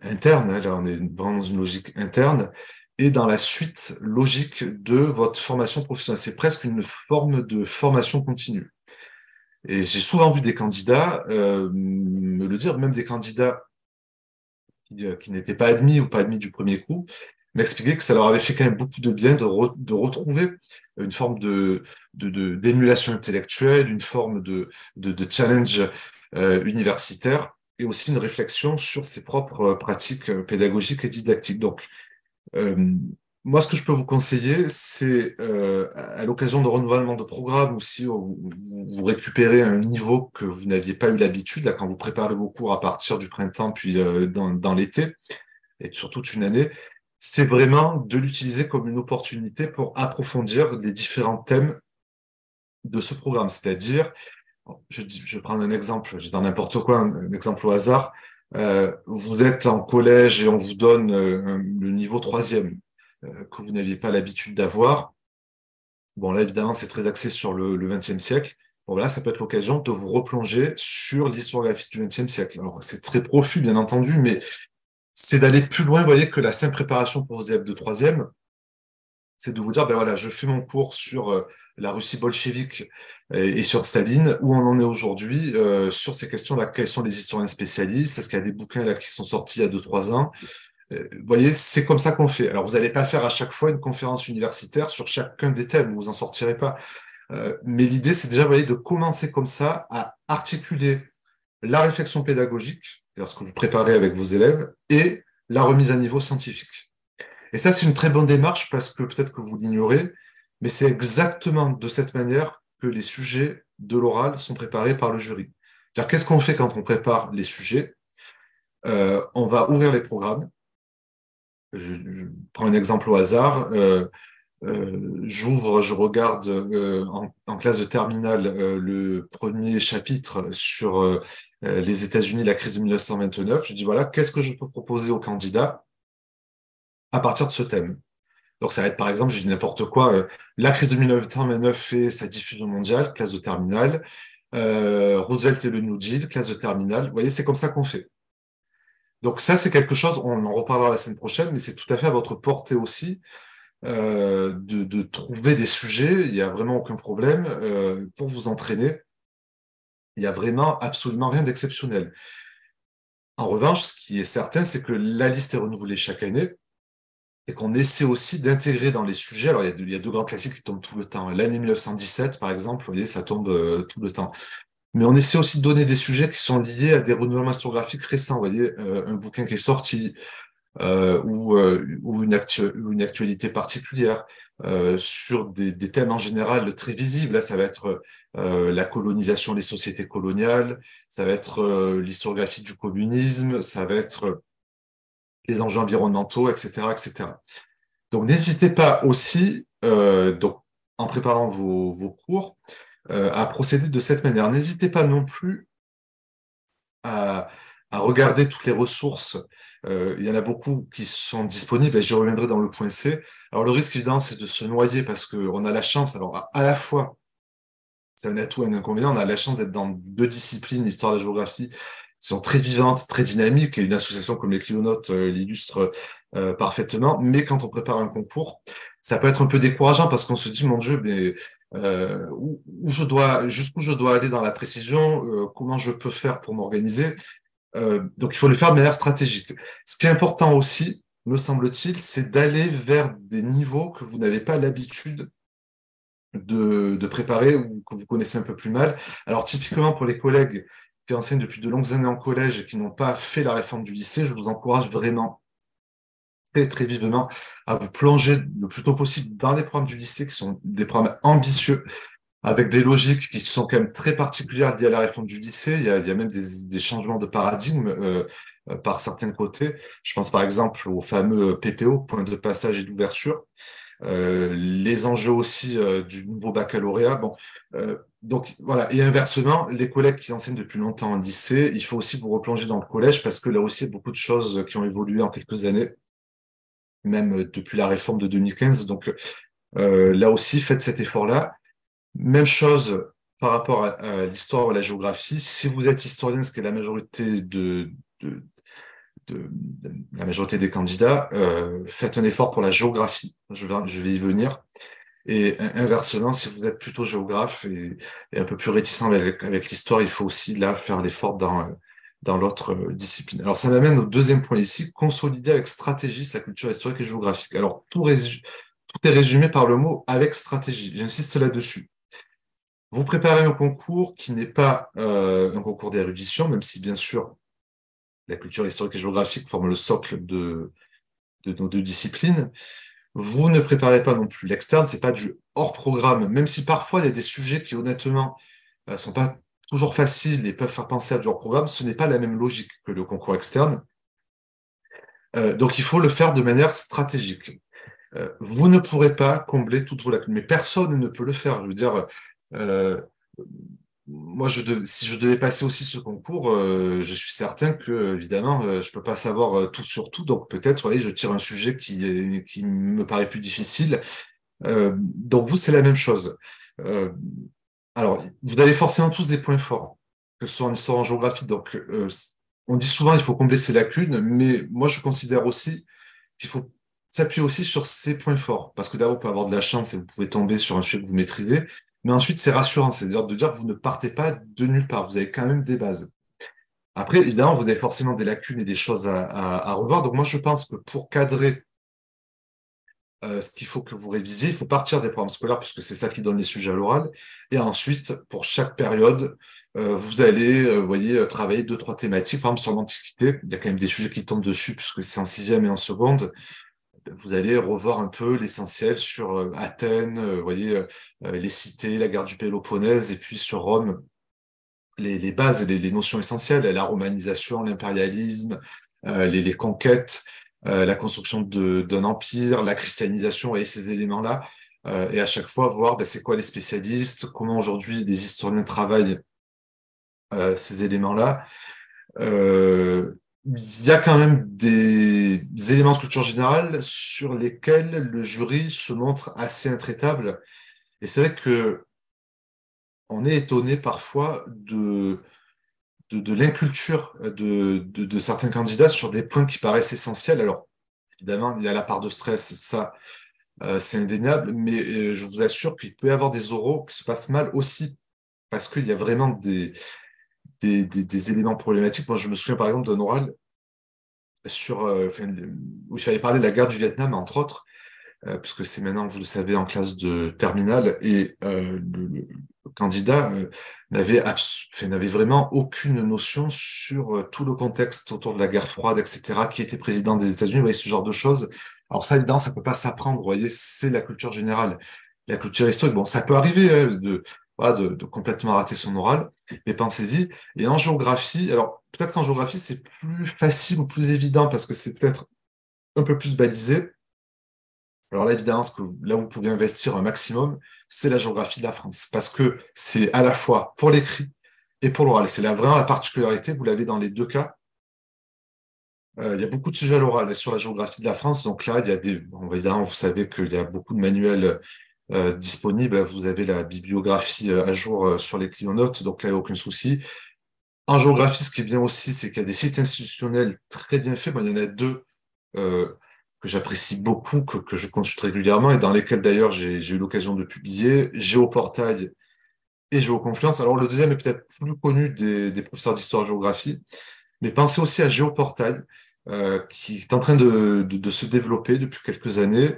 interne, hein, là on est vraiment dans une logique interne, et dans la suite logique de votre formation professionnelle. C'est presque une forme de formation continue. Et j'ai souvent vu des candidats me le dire, même des candidats qui n'étaient pas admis ou pas admis du premier coup, m'expliquaient que ça leur avait fait quand même beaucoup de bien de retrouver une forme d'émulation intellectuelle, une forme de challenge universitaire et aussi une réflexion sur ses propres pratiques pédagogiques et didactiques. Donc, euh, moi, ce que je peux vous conseiller, c'est à l'occasion de renouvellement de programme ou si vous récupérez un niveau que vous n'aviez pas eu l'habitude, là, quand vous préparez vos cours à partir du printemps puis dans l'été, et sur toute une année, c'est vraiment de l'utiliser comme une opportunité pour approfondir les différents thèmes de ce programme. C'est-à-dire, je prends un exemple, je dis dans n'importe quoi, un exemple au hasard. Vous êtes en collège et on vous donne le niveau troisième que vous n'aviez pas l'habitude d'avoir. Bon, là, évidemment, c'est très axé sur le XXe siècle. Bon, là, ça peut être l'occasion de vous replonger sur l'historiographie du XXe siècle. Alors, c'est très profus, bien entendu, mais c'est d'aller plus loin, vous voyez, que la simple préparation pour vos élèves de troisième. c'est de vous dire, ben voilà, je fais mon cours sur la Russie bolchevique et sur Staline, où on en est aujourd'hui sur ces questions-là. Quels sont les historiens spécialistes? Est-ce qu'il y a des bouquins là qui sont sortis il y a 2, 3 ans? Vous voyez, c'est comme ça qu'on fait. Alors, vous n'allez pas faire à chaque fois une conférence universitaire sur chacun des thèmes, vous en sortirez pas. Mais l'idée, c'est déjà, vous voyez, de commencer comme ça à articuler la réflexion pédagogique, c'est-à-dire ce que vous préparez avec vos élèves, et la remise à niveau scientifique. Et ça, c'est une très bonne démarche parce que peut-être que vous l'ignorez, mais c'est exactement de cette manière que les sujets de l'oral sont préparés par le jury. C'est-à-dire, qu'est-ce qu'on fait quand on prépare les sujets? On va ouvrir les programmes. Je prends un exemple au hasard. J'ouvre, je regarde en classe de terminale le premier chapitre sur les États-Unis, la crise de 1929. Je dis, voilà, qu'est-ce que je peux proposer aux candidats à partir de ce thème? Donc, ça va être, par exemple, je dis n'importe quoi, la crise de 1929 et sa diffusion mondiale, classe de terminale, Roosevelt et le New Deal, classe de terminale. Vous voyez, c'est comme ça qu'on fait. Donc, ça, c'est quelque chose, on en reparlera la semaine prochaine, mais c'est tout à fait à votre portée aussi de trouver des sujets. Il n'y a vraiment aucun problème pour vous entraîner. Il n'y a vraiment absolument rien d'exceptionnel. En revanche, ce qui est certain, c'est que la liste est renouvelée chaque année et qu'on essaie aussi d'intégrer dans les sujets. Alors, il y a deux grands classiques qui tombent tout le temps. L'année 1917, par exemple, vous voyez, ça tombe tout le temps. Mais on essaie aussi de donner des sujets qui sont liés à des renouvellements historiographiques récents. Vous voyez, un bouquin qui est sorti, ou une actualité particulière sur des thèmes en général très visibles. Là, ça va être la colonisation des sociétés coloniales, ça va être l'historiographie du communisme, ça va être les enjeux environnementaux, etc., etc. Donc, n'hésitez pas aussi, donc, en préparant vos cours, à procéder de cette manière. N'hésitez pas non plus à, à regarder toutes les ressources. Il y en a beaucoup qui sont disponibles et j'y reviendrai dans le point C. Alors, le risque, évidemment, c'est de se noyer parce qu'on a la chance, alors à la fois, c'est un atout et un inconvénient, on a la chance d'être dans deux disciplines, l'histoire et la géographie, qui sont très vivantes, très dynamiques, et une association comme les Clionotes l'illustre parfaitement. Mais quand on prépare un concours, ça peut être un peu décourageant parce qu'on se dit, mon Dieu, mais jusqu'où je dois aller dans la précision, comment je peux faire pour m'organiser. Donc, il faut le faire de manière stratégique. Ce qui est important aussi, me semble-t-il, c'est d'aller vers des niveaux que vous n'avez pas l'habitude de préparer ou que vous connaissez un peu plus mal. Alors, typiquement, pour les collègues qui enseignent depuis de longues années en collège et qui n'ont pas fait la réforme du lycée, je vous encourage vraiment très, très vivement à vous plonger le plus tôt possible dans les programmes du lycée, qui sont des programmes ambitieux, avec des logiques qui sont quand même très particulières liées à la réforme du lycée. Il y a même des changements de paradigme par certains côtés. Je pense par exemple au fameux PPO, point de passage et d'ouverture. Les enjeux aussi du nouveau baccalauréat. Bon, donc voilà. Et inversement, les collègues qui enseignent depuis longtemps en lycée, il faut aussi vous replonger dans le collège parce que là aussi, il y a beaucoup de choses qui ont évolué en quelques années, même depuis la réforme de 2015. Donc là aussi, faites cet effort-là. Même chose par rapport à l'histoire ou à la géographie. Si vous êtes historien, ce qui est la majorité de, de la majorité des candidats, faites un effort pour la géographie. Je vais y venir. Et inversement, si vous êtes plutôt géographe et un peu plus réticent avec l'histoire, il faut aussi là faire l'effort dans l'autre discipline. Alors ça m'amène au deuxième point ici, consolider avec stratégie sa culture historique et géographique. Alors tout est résumé par le mot avec stratégie. J'insiste là-dessus. Vous préparez un concours qui n'est pas un concours d'érudition, même si bien sûr la culture historique et géographique forme le socle de nos deux disciplines. Vous ne préparez pas non plus l'externe, c'est pas du hors programme, même si parfois il y a des sujets qui honnêtement sont pas toujours faciles et peuvent faire penser à du hors programme, ce n'est pas la même logique que le concours externe. Donc il faut le faire de manière stratégique. Vous ne pourrez pas combler toutes vos lacunes, mais personne ne peut le faire. Je veux dire, euh, moi, si je devais passer aussi ce concours, je suis certain que, évidemment, je peux pas savoir tout sur tout. Donc, peut-être, voyez, je tire un sujet qui me paraît plus difficile. Donc, vous, c'est la même chose. Euh, alors, vous avez forcément tous des points forts, que ce soit en histoire, en géographie. Donc, on dit souvent il faut combler ses lacunes, mais moi, je considère aussi qu'il faut s'appuyer aussi sur ses points forts. Parce que d'abord, vous pouvez avoir de la chance et vous pouvez tomber sur un sujet que vous maîtrisez. Mais ensuite, c'est rassurant, c'est-à-dire de dire que vous ne partez pas de nulle part. Vous avez quand même des bases. Après, évidemment, vous avez forcément des lacunes et des choses à revoir. Donc, moi, je pense que pour cadrer ce qu'il faut que vous révisiez, il faut partir des programmes scolaires, puisque c'est ça qui donne les sujets à l'oral. Et ensuite, pour chaque période, vous allez, vous voyez, travailler deux, trois thématiques. Par exemple, sur l'Antiquité, il y a quand même des sujets qui tombent dessus, puisque c'est en sixième et en seconde. Vous allez revoir un peu l'essentiel sur Athènes, vous voyez, les cités, la guerre du Péloponnèse, et puis sur Rome, les bases et les notions essentielles, la romanisation, l'impérialisme, les conquêtes, la construction d'un empire, la christianisation et ces éléments-là. Et à chaque fois, voir ben, c'est quoi les spécialistes, comment aujourd'hui les historiens travaillent ces éléments-là. Il y a quand même des éléments de culture générale sur lesquels le jury se montre assez intraitable. Et c'est vrai que on est étonné parfois de l'inculture de certains candidats sur des points qui paraissent essentiels. Alors, évidemment, il y a la part de stress, ça, c'est indéniable, mais je vous assure qu'il peut y avoir des oraux qui se passent mal aussi, parce qu'il y a vraiment des éléments problématiques. Moi, je me souviens par exemple d'un oral où il fallait parler de la guerre du Vietnam, entre autres, puisque c'est maintenant, vous le savez, en classe de terminale, et le candidat n'avait vraiment aucune notion sur tout le contexte autour de la guerre froide, etc., qui était président des États-Unis, vous voyez, ce genre de choses. Alors ça, évidemment, ça peut pas s'apprendre, vous voyez, c'est la culture générale. La culture historique, bon, ça peut arriver voilà, de complètement rater son oral, mais pensez-y. Et en géographie, alors peut-être qu'en géographie, c'est plus facile ou plus évident, parce que c'est peut-être un peu plus balisé. Alors là, évidemment, là où vous pouvez investir un maximum, c'est la géographie de la France. Parce que c'est à la fois pour l'écrit et pour l'oral. C'est là vraiment la particularité, vous l'avez dans les deux cas. Il y a beaucoup de sujets à l'oral sur la géographie de la France. Donc là, il y a évidemment, vous savez qu'il y a beaucoup de manuels disponibles. Vous avez la bibliographie à jour sur les clients-notes. Donc là, il n'y a aucun souci. En géographie, ce qui est bien aussi, c'est qu'il y a des sites institutionnels très bien faits. Moi, il y en a deux euh, que j'apprécie beaucoup, que je consulte régulièrement et dans lesquels d'ailleurs j'ai eu l'occasion de publier, Géoportail et Géoconfluence. Alors le deuxième est peut-être plus connu des professeurs d'histoire-géographie, mais pensez aussi à Géoportail, qui est en train de se développer depuis quelques années,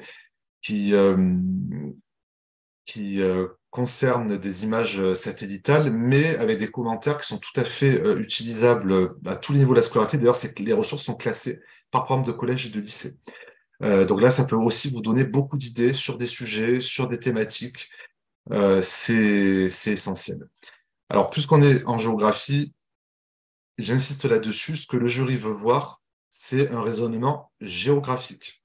qui, euh, qui concerne des images satellitales, mais avec des commentaires qui sont tout à fait utilisables à tous les niveaux de la scolarité. D'ailleurs, c'est que les ressources sont classées par programme de collège et de lycée. Donc là, ça peut aussi vous donner beaucoup d'idées sur des sujets, sur des thématiques. C'est essentiel. Alors, puisqu'on est en géographie, j'insiste là-dessus, ce que le jury veut voir, c'est un raisonnement géographique,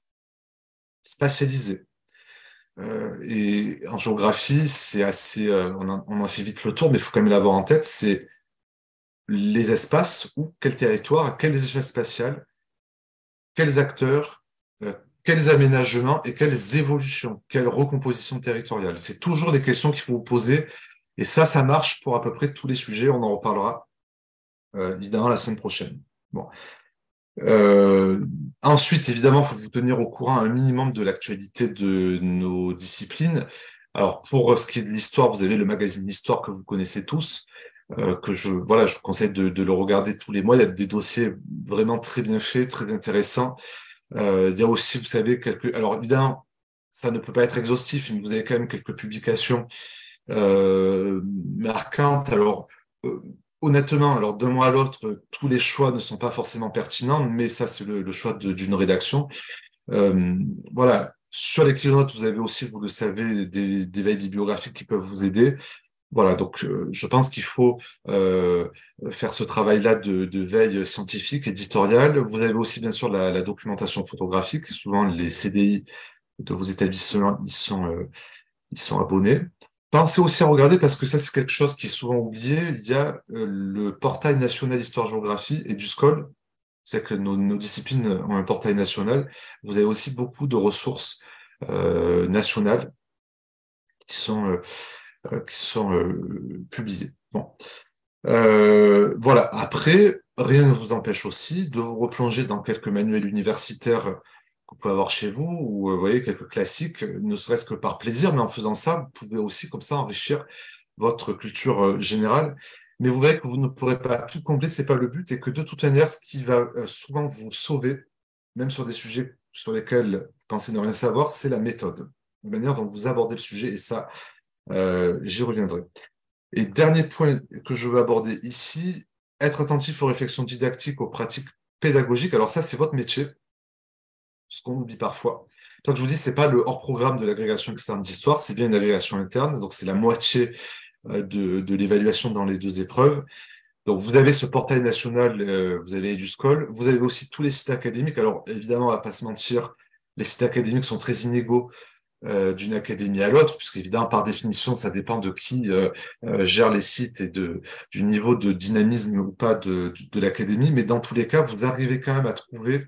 spatialisé. Et en géographie, c'est assez, on en fait vite le tour, mais il faut quand même l'avoir en tête, c'est les espaces ou quel territoire, à quelles échelles spatiales, quels acteurs, quels aménagements et quelles évolutions, quelle recomposition territoriale. C'est toujours des questions qu'il faut vous poser, et ça marche pour à peu près tous les sujets, on en reparlera évidemment la semaine prochaine. Bon. Euh, Ensuite, évidemment, il faut vous tenir au courant un minimum de l'actualité de nos disciplines. Alors, pour ce qui est de l'histoire, vous avez le magazine L'Histoire que vous connaissez tous, voilà, je vous conseille de le regarder tous les mois. Il y a des dossiers vraiment très bien faits, très intéressants. Il y a aussi, vous savez, alors évidemment, ça ne peut pas être exhaustif, mais vous avez quand même quelques publications marquantes. Alors, euh, honnêtement, alors d'un mois à l'autre, tous les choix ne sont pas forcément pertinents, mais ça, c'est le choix d'une rédaction. Euh, voilà. Sur les clients-notes, vous avez aussi, vous le savez, des veilles bibliographiques qui peuvent vous aider. Voilà, donc je pense qu'il faut faire ce travail-là de veille scientifique, éditoriale. Vous avez aussi, bien sûr, la documentation photographique. Souvent, les CDI de vos établissements, ils sont abonnés. Pensez aussi à regarder, parce que ça, c'est quelque chose qui est souvent oublié, il y a le portail national Histoire-Géographie et du SCOL. C'est que nos disciplines ont un portail national. Vous avez aussi beaucoup de ressources nationales qui sont publiées. Bon. Voilà. Après, rien ne vous empêche aussi de vous replonger dans quelques manuels universitaires vous pouvez avoir chez vous, ou vous voyez, quelques classiques, ne serait-ce que par plaisir, mais en faisant ça, vous pouvez aussi comme ça enrichir votre culture générale. Mais vous verrez que vous ne pourrez pas tout combler, c'est pas le but, et que de toute manière, ce qui va souvent vous sauver, même sur des sujets sur lesquels vous pensez ne rien savoir, c'est la méthode, la manière dont vous abordez le sujet, et ça, j'y reviendrai. Et dernier point que je veux aborder ici, être attentif aux réflexions didactiques, aux pratiques pédagogiques. Alors ça, c'est votre métier, ce qu'on oublie parfois. Tant que je vous dis, c'est pas le hors-programme de l'agrégation externe d'histoire, c'est bien une agrégation interne, donc c'est la moitié de l'évaluation dans les deux épreuves. Donc vous avez ce portail national, vous avez EduSchool, vous avez aussi tous les sites académiques. Alors évidemment, on va pas se mentir, les sites académiques sont très inégaux d'une académie à l'autre, puisqu'évidemment, par définition, ça dépend de qui gère les sites et du niveau de dynamisme ou pas de l'académie. Mais dans tous les cas, vous arrivez quand même à trouver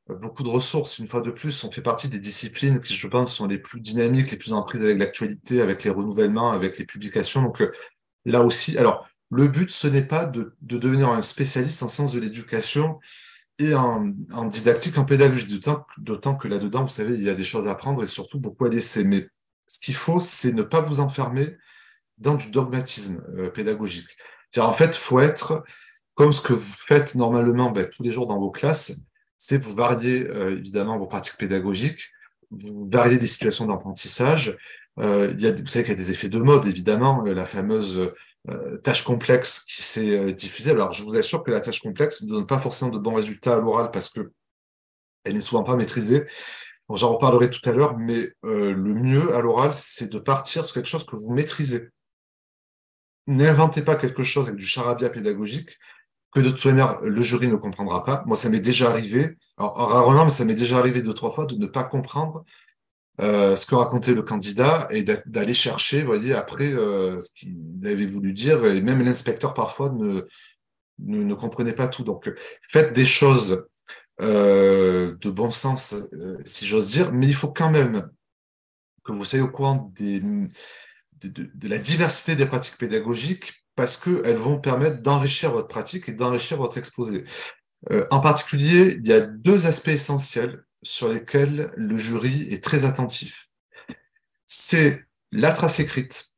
beaucoup de ressources. Une fois de plus, on fait partie des disciplines qui, je pense, sont les plus dynamiques, les plus en prise avec l'actualité, avec les renouvellements, avec les publications. Donc là aussi, alors, le but, ce n'est pas de devenir un spécialiste en sciences de l'éducation et en didactique, en pédagogie, d'autant que là-dedans, vous savez, il y a des choses à apprendre et surtout beaucoup à laisser. Mais ce qu'il faut, c'est ne pas vous enfermer dans du dogmatisme pédagogique. C'est-à-dire, en fait, il faut être comme ce que vous faites normalement tous les jours dans vos classes, c'est vous varier évidemment vos pratiques pédagogiques, vous varier les situations d'apprentissage. Vous savez qu'il y a des effets de mode, évidemment, la fameuse tâche complexe qui s'est diffusée. Alors, je vous assure que la tâche complexe ne donne pas forcément de bons résultats à l'oral parce que elle n'est souvent pas maîtrisée. Bon, j'en reparlerai tout à l'heure, mais le mieux à l'oral, c'est de partir sur quelque chose que vous maîtrisez. N'inventez pas quelque chose avec du charabia pédagogique que de toute manière, le jury ne comprendra pas. Moi, ça m'est déjà arrivé, alors rarement, mais ça m'est déjà arrivé 2, 3 fois de ne pas comprendre ce que racontait le candidat et d'aller chercher, vous voyez, après ce qu'il avait voulu dire. Et même l'inspecteur, parfois, ne comprenait pas tout. Donc, faites des choses de bon sens, si j'ose dire, mais il faut quand même que vous soyez au courant de la diversité des pratiques pédagogiques parce qu'elles vont permettre d'enrichir votre pratique et d'enrichir votre exposé. En particulier, il y a 2 aspects essentiels sur lesquels le jury est très attentif. C'est la trace écrite,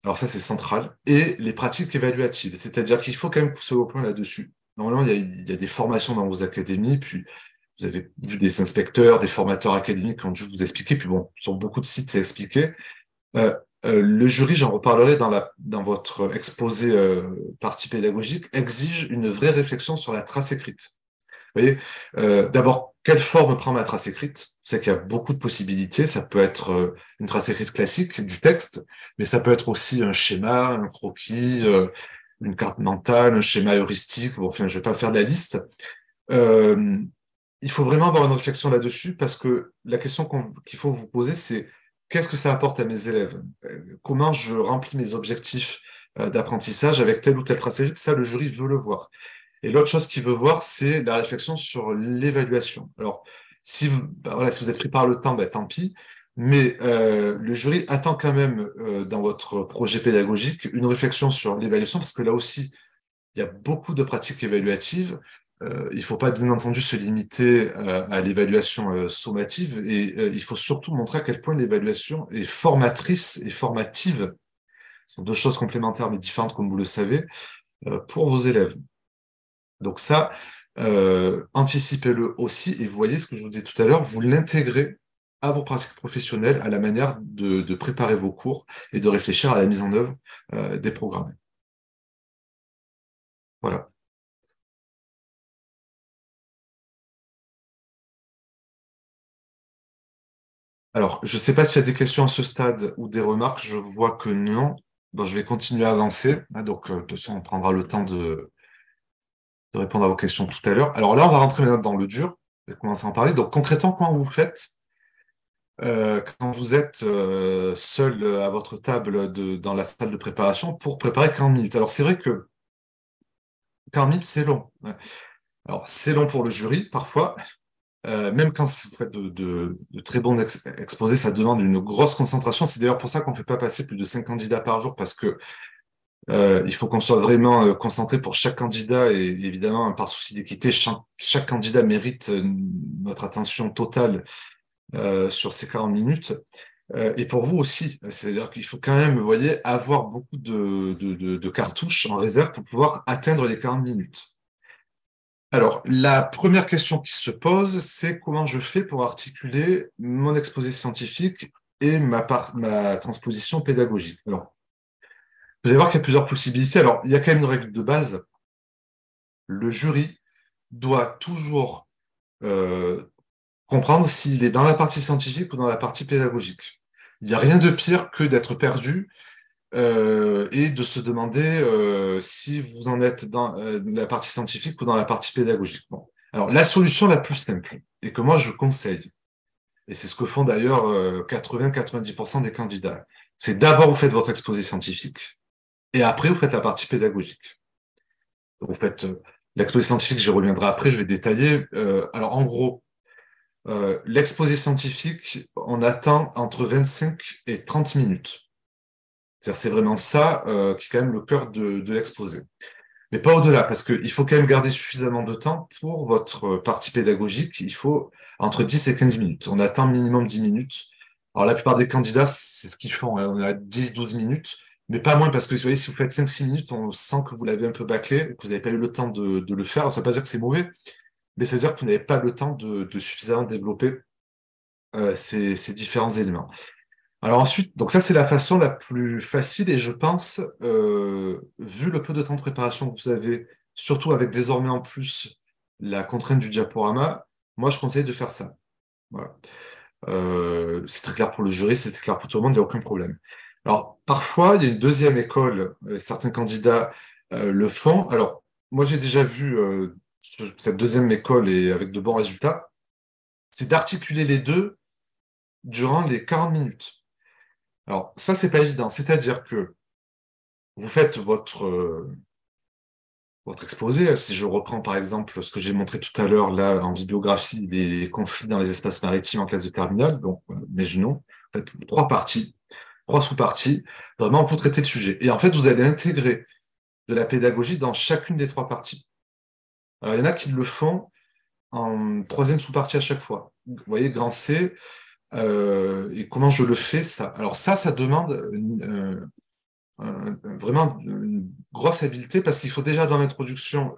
alors ça c'est central, et les pratiques évaluatives, c'est-à-dire qu'il faut quand même que vous soyez au point là-dessus. Normalement, il y a des formations dans vos académies, puis vous avez vu des inspecteurs, des formateurs académiques qui ont dû vous expliquer, puis bon, sur beaucoup de sites c'est expliqué. Euh, le jury, j'en reparlerai dans votre exposé partie pédagogique, exige une vraie réflexion sur la trace écrite. Vous voyez, d'abord, quelle forme prend ma trace écrite? C'est qu'il y a beaucoup de possibilités. Ça peut être une trace écrite classique du texte, mais ça peut être aussi un schéma, un croquis, une carte mentale, un schéma heuristique. Bon, enfin, je vais pas faire de la liste. Euh, il faut vraiment avoir une réflexion là-dessus parce que la question qu'il faut vous poser, c'est qu'est-ce que ça apporte à mes élèves? Comment je remplis mes objectifs d'apprentissage avec telle ou telle trace écrite? Ça, le jury veut le voir. Et l'autre chose qu'il veut voir, c'est la réflexion sur l'évaluation. Alors, voilà, si vous êtes pris par le temps, tant pis. Mais le jury attend quand même dans votre projet pédagogique une réflexion sur l'évaluation, parce que là aussi, il y a beaucoup de pratiques évaluatives. Il ne faut pas, bien entendu, se limiter à l'évaluation sommative, et il faut surtout montrer à quel point l'évaluation est formatrice et formative. Ce sont 2 choses complémentaires mais différentes, comme vous le savez, pour vos élèves. Donc ça, anticipez-le aussi et vous voyez ce que je vous disais tout à l'heure, vous l'intégrez à vos pratiques professionnelles, à la manière de préparer vos cours et de réfléchir à la mise en œuvre des programmes. Voilà. Alors, je ne sais pas s'il y a des questions à ce stade ou des remarques, je vois que non. Donc, je vais continuer à avancer. Donc, de toute façon, on prendra le temps de répondre à vos questions tout à l'heure. Alors là, on va rentrer maintenant dans le dur et commencer à en parler. Donc, concrètement, comment vous faites quand vous êtes seul à votre table dans la salle de préparation pour préparer 40 minutes? Alors, c'est vrai que 40 minutes, c'est long. Ouais. Alors, c'est long pour le jury, parfois. Même quand vous faites de très bons exposés, ça demande une grosse concentration. C'est d'ailleurs pour ça qu'on ne fait pas passer plus de 5 candidats par jour, parce que Il faut qu'on soit vraiment concentré pour chaque candidat et évidemment, par souci d'équité, chaque candidat mérite notre attention totale sur ces 40 minutes. Et pour vous aussi, c'est-à-dire qu'il faut quand même, vous voyez, avoir beaucoup de cartouches en réserve pour pouvoir atteindre les 40 minutes. Alors, la première question qui se pose, c'est comment je fais pour articuler mon exposé scientifique et ma transposition pédagogique. Alors, vous allez voir qu'il y a plusieurs possibilités. Alors, il y a quand même une règle de base. Le jury doit toujours euh, comprendre s'il est dans la partie scientifique ou dans la partie pédagogique. Il n'y a rien de pire que d'être perdu et de se demander si vous en êtes dans la partie scientifique ou dans la partie pédagogique. Bon. Alors, la solution la plus simple, et que moi je conseille, et c'est ce que font d'ailleurs 80-90% des candidats, c'est d'abord vous faites votre exposé scientifique, et après vous faites la partie pédagogique. Donc, vous faites l'exposé scientifique, j'y reviendrai après, je vais détailler. Alors, en gros, l'exposé scientifique, on attend entre 25 et 30 minutes. C'est-à-dire, c'est vraiment ça qui est quand même le cœur de l'exposé. Mais pas au-delà, parce qu'il faut quand même garder suffisamment de temps pour votre partie pédagogique. Il faut entre 10 et 15 minutes. On attend minimum 10 minutes. Alors, la plupart des candidats, c'est ce qu'ils font, hein. On est à 10-12 minutes, mais pas moins, parce que vous voyez, si vous faites 5-6 minutes, on sent que vous l'avez un peu bâclé, que vous n'avez pas eu le temps de le faire. Ça ne veut pas dire que c'est mauvais, mais ça veut dire que vous n'avez pas le temps de suffisamment développer ces différents éléments. Alors ensuite, donc ça c'est la façon la plus facile et je pense, vu le peu de temps de préparation que vous avez, surtout avec désormais en plus la contrainte du diaporama, moi je conseille de faire ça. Voilà. C'est très clair pour le jury, c'est très clair pour tout le monde, il n'y a aucun problème. Alors parfois, il y a une deuxième école, certains candidats le font. Alors moi j'ai déjà vu cette deuxième école et avec de bons résultats, c'est d'articuler les deux durant les 40 minutes. Alors, ça, c'est pas évident. C'est-à-dire que vous faites votre exposé. Si je reprends, par exemple, ce que j'ai montré tout à l'heure, là, en bibliographie, les conflits dans les espaces maritimes en classe de terminale, donc, mes genoux, en fait, trois parties, trois sous-parties. Vraiment, vous traitez le sujet. Et en fait, vous allez intégrer de la pédagogie dans chacune des trois parties. Alors, il y en a qui le font en troisième sous-partie à chaque fois. Vous voyez, grand C. Et comment je le fais, ça? Alors ça demande vraiment une grosse habileté parce qu'il faut déjà dans l'introduction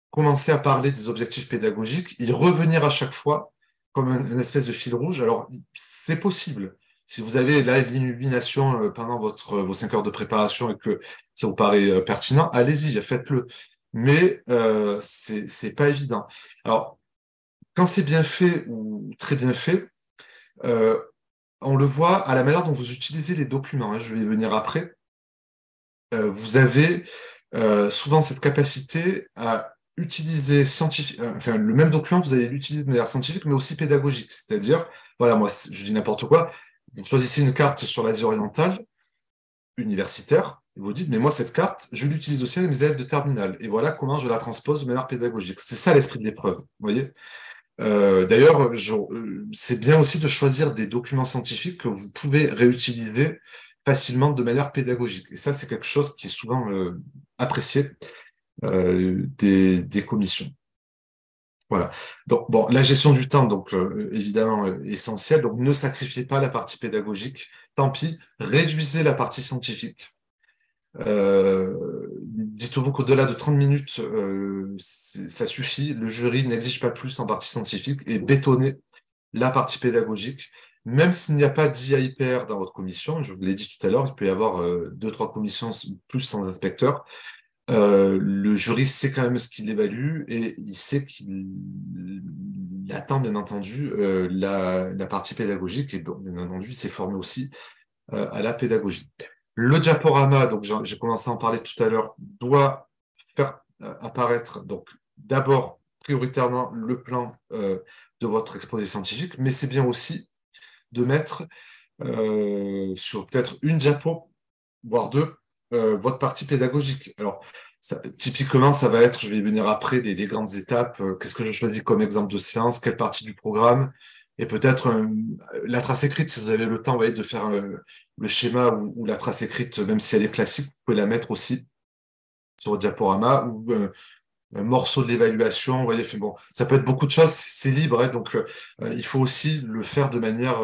commencer à parler des objectifs pédagogiques, y revenir à chaque fois comme une espèce de fil rouge. Alors, c'est possible. Si vous avez là l'illumination pendant vos 5 heures de préparation et que ça vous paraît pertinent, allez-y, faites-le. Mais c'est pas évident. Alors, quand c'est bien fait ou très bien fait, euh, on le voit à la manière dont vous utilisez les documents, hein, je vais y venir après. Vous avez souvent cette capacité à utiliser enfin, le même document, vous allez l'utiliser de manière scientifique, mais aussi pédagogique. C'est-à-dire, voilà, moi, je dis n'importe quoi, vous choisissez une carte sur l'Asie orientale, universitaire, et vous dites, mais moi, cette carte, je l'utilise aussi avec mes élèves de terminale. Et voilà comment je la transpose de manière pédagogique. C'est ça l'esprit de l'épreuve, vous voyez? D'ailleurs, c'est bien aussi de choisir des documents scientifiques que vous pouvez réutiliser facilement de manière pédagogique. Et ça, c'est quelque chose qui est souvent apprécié des commissions. Voilà. Donc, bon, la gestion du temps, donc évidemment essentielle. Donc, ne sacrifiez pas la partie pédagogique. Tant pis, réduisez la partie scientifique. Dites-vous qu'au-delà de 30 minutes, ça suffit. Le jury n'exige pas plus en partie scientifique et bétonnez la partie pédagogique. Même s'il n'y a pas d'IA-IPR dans votre commission, je vous l'ai dit tout à l'heure, il peut y avoir deux, trois commissions plus sans inspecteur. Le jury sait quand même ce qu'il évalue et il sait qu'il attend bien entendu la partie pédagogique et bon, bien entendu il s'est formé aussi à la pédagogie. Le diaporama, donc j'ai commencé à en parler tout à l'heure, doit faire apparaître donc d'abord prioritairement le plan de votre exposé scientifique, mais c'est bien aussi de mettre sur peut-être une diapo, voire deux, votre partie pédagogique. Alors, typiquement, ça va être, je vais y venir après, les grandes étapes. Qu'est-ce que je choisis comme exemple de séance? Quelle partie du programme? Et peut-être la trace écrite, si vous avez le temps, vous voyez, de faire le schéma ou la trace écrite, même si elle est classique, vous pouvez la mettre aussi sur le diaporama ou un morceau de l'évaluation. Vous voyez, bon, ça peut être beaucoup de choses, c'est libre, hein, donc il faut aussi le faire de manière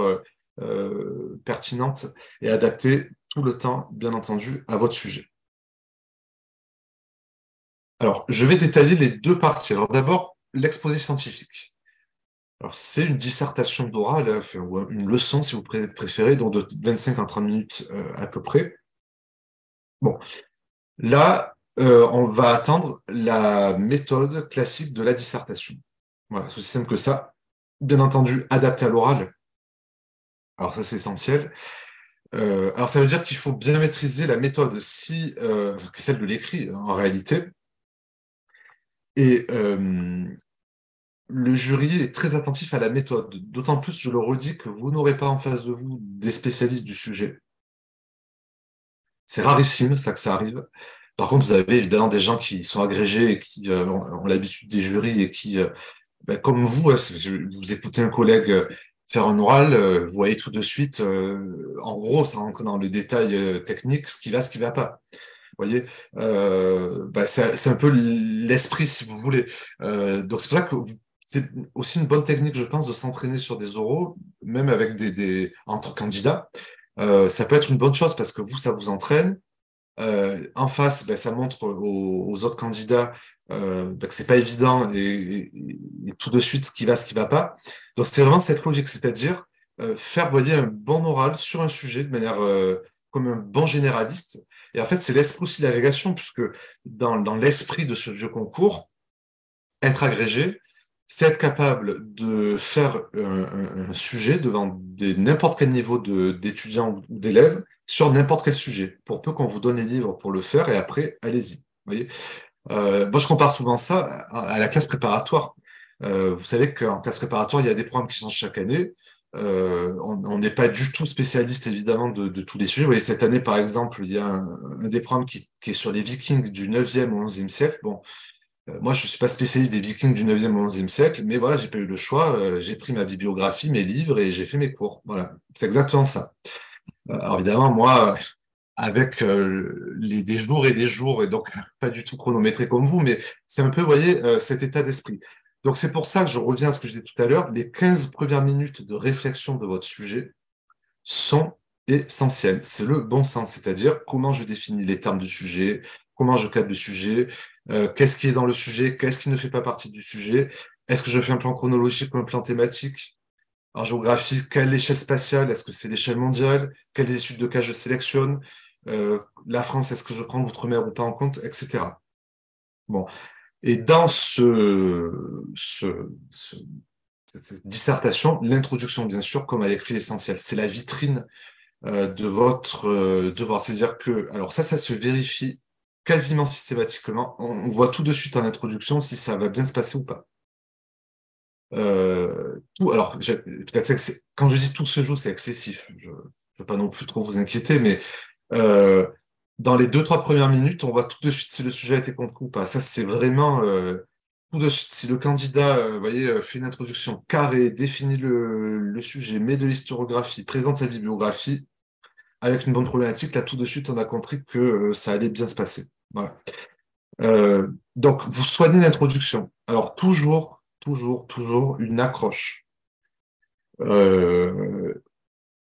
pertinente et adaptée tout le temps, bien entendu, à votre sujet. Alors, je vais détailler les deux parties. Alors d'abord, l'exposé scientifique. Alors, c'est une dissertation d'oral, hein, enfin, ou une leçon, si vous préférez, donc de 25 à 30 minutes à peu près. Bon, là, on va attendre la méthode classique de la dissertation. Voilà, c'est aussi simple que ça. Bien entendu, adapté à l'oral. Alors ça, c'est essentiel. Alors ça veut dire qu'il faut bien maîtriser la méthode, si, celle de l'écrit en réalité. Et le jury est très attentif à la méthode. D'autant plus, je le redis, que vous n'aurez pas en face de vous des spécialistes du sujet. C'est rarissime, ça, que ça arrive. Par contre, vous avez évidemment des gens qui sont agrégés et qui ont l'habitude des jurys et qui, comme vous, vous écoutez un collègue faire un oral, vous voyez tout de suite, en gros, ça rentre dans le détail technique, ce qui va pas. Vous voyez, c'est un peu l'esprit, si vous voulez. Donc c'est pour ça que c'est aussi une bonne technique, je pense, de s'entraîner sur des oraux, même avec entre candidats. Ça peut être une bonne chose parce que vous, ça vous entraîne. En face, ça montre aux autres candidats que c'est pas évident et tout de suite ce qui va pas. Donc c'est vraiment cette logique, c'est-à-dire faire, vous voyez, un bon oral sur un sujet de manière comme un bon généraliste. Et en fait, c'est l'esprit aussi de l'agrégation, puisque dans l'esprit de ce jeu concours, être agrégé, c'est être capable de faire un sujet devant n'importe quel niveau d'étudiants ou d'élèves sur n'importe quel sujet, pour peu qu'on vous donne les livres pour le faire, et après, allez-y. Vous voyez, moi, je compare souvent ça à la classe préparatoire. Vous savez qu'en classe préparatoire, il y a des programmes qui changent chaque année. On n'est pas du tout spécialiste, évidemment, de tous les sujets. Vous voyez, cette année, par exemple, il y a un des programmes qui est sur les Vikings du 9e au 11e siècle. Bon, moi, je suis pas spécialiste des Vikings du 9e au 11e siècle, mais voilà, j'ai pas eu le choix. J'ai pris ma bibliographie, mes livres, et j'ai fait mes cours. Voilà, c'est exactement ça. Alors évidemment, moi, avec des jours et des jours, et donc pas du tout chronométré comme vous, mais c'est un peu, vous voyez, cet état d'esprit. Donc c'est pour ça que je reviens à ce que je disais tout à l'heure, les 15 premières minutes de réflexion de votre sujet sont essentielles. C'est le bon sens, c'est-à-dire comment je définis les termes du sujet, comment je cadre le sujet, qu'est-ce qui est dans le sujet, qu'est-ce qui ne fait pas partie du sujet, est-ce que je fais un plan chronologique ou un plan thématique, en géographie, quelle échelle spatiale? Est-ce que c'est l'échelle mondiale? Quelles études de cas je sélectionne? La France, est-ce que je prends l'outre-mer ou pas en compte, etc. Bon. Et dans cette dissertation, l'introduction, bien sûr, comme elle écrit l'essentiel, c'est la vitrine de votre devoir. C'est-à-dire que, alors ça se vérifie quasiment systématiquement. On voit tout de suite en introduction si ça va bien se passer ou pas. Alors, peut-être quand je dis tout se joue, c'est excessif. Je ne veux pas non plus trop vous inquiéter, mais euh, dans les 2, 3 premières minutes, on voit tout de suite si le sujet a été compris ou pas. Ça, c'est vraiment tout de suite. Si le candidat, vous voyez, fait une introduction carrée, définit le sujet, met de l'historiographie, présente sa bibliographie, avec une bonne problématique, là, tout de suite, on a compris que ça allait bien se passer. Voilà. Donc, vous soignez l'introduction. Alors, toujours une accroche. Euh,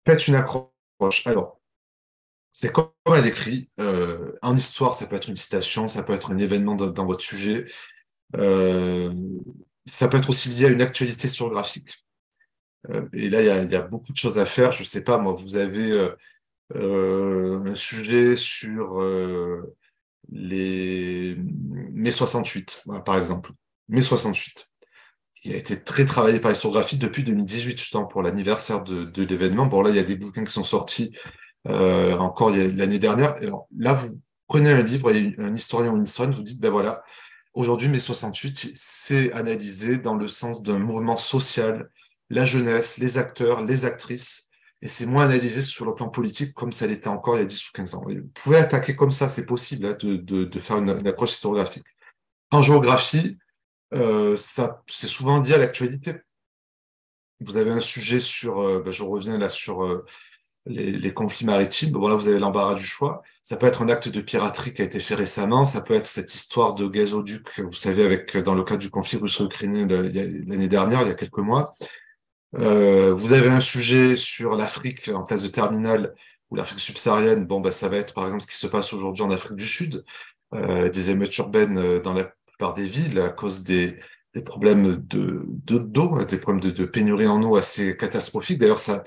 Faites une accroche. Alors, c'est comme elle écrit. En histoire, ça peut être une citation, ça peut être un événement dans votre sujet. Euh, Ça peut être aussi lié à une actualité historiographique. Et là, il y a beaucoup de choses à faire. Je sais pas, moi, vous avez un sujet sur les mai 68, voilà, par exemple. Mai 68, qui a été très travaillé par l'historiographie depuis 2018, justement, pour l'anniversaire de l'événement. Bon, là, il y a des bouquins qui sont sortis encore l'année dernière. Et alors, là, vous prenez un livre et un historien ou une historienne vous dites, ben voilà, aujourd'hui, mai 68, c'est analysé dans le sens d'un mouvement social, la jeunesse, les acteurs, les actrices, et c'est moins analysé sur le plan politique comme ça l'était encore il y a 10 ou 15 ans. Et vous pouvez attaquer comme ça, c'est possible hein, de faire une approche historiographique. En géographie, ça, c'est souvent lié à l'actualité. vous avez un sujet sur, je reviens là sur les conflits maritimes. Bon, là, vous avez l'embarras du choix. Ça peut être un acte de piraterie qui a été fait récemment. Ça peut être cette histoire de gazoduc, vous savez, avec, dans le cadre du conflit russo-ukrainien l'année dernière, il y a quelques mois. Vous avez un sujet sur l'Afrique en classe de terminale ou l'Afrique subsaharienne. Bon, bah, ça va être par exemple ce qui se passe aujourd'hui en Afrique du Sud, des émeutes urbaines dans la plupart des villes à cause des problèmes d'eau, des problèmes de pénurie en eau assez catastrophiques. D'ailleurs, ça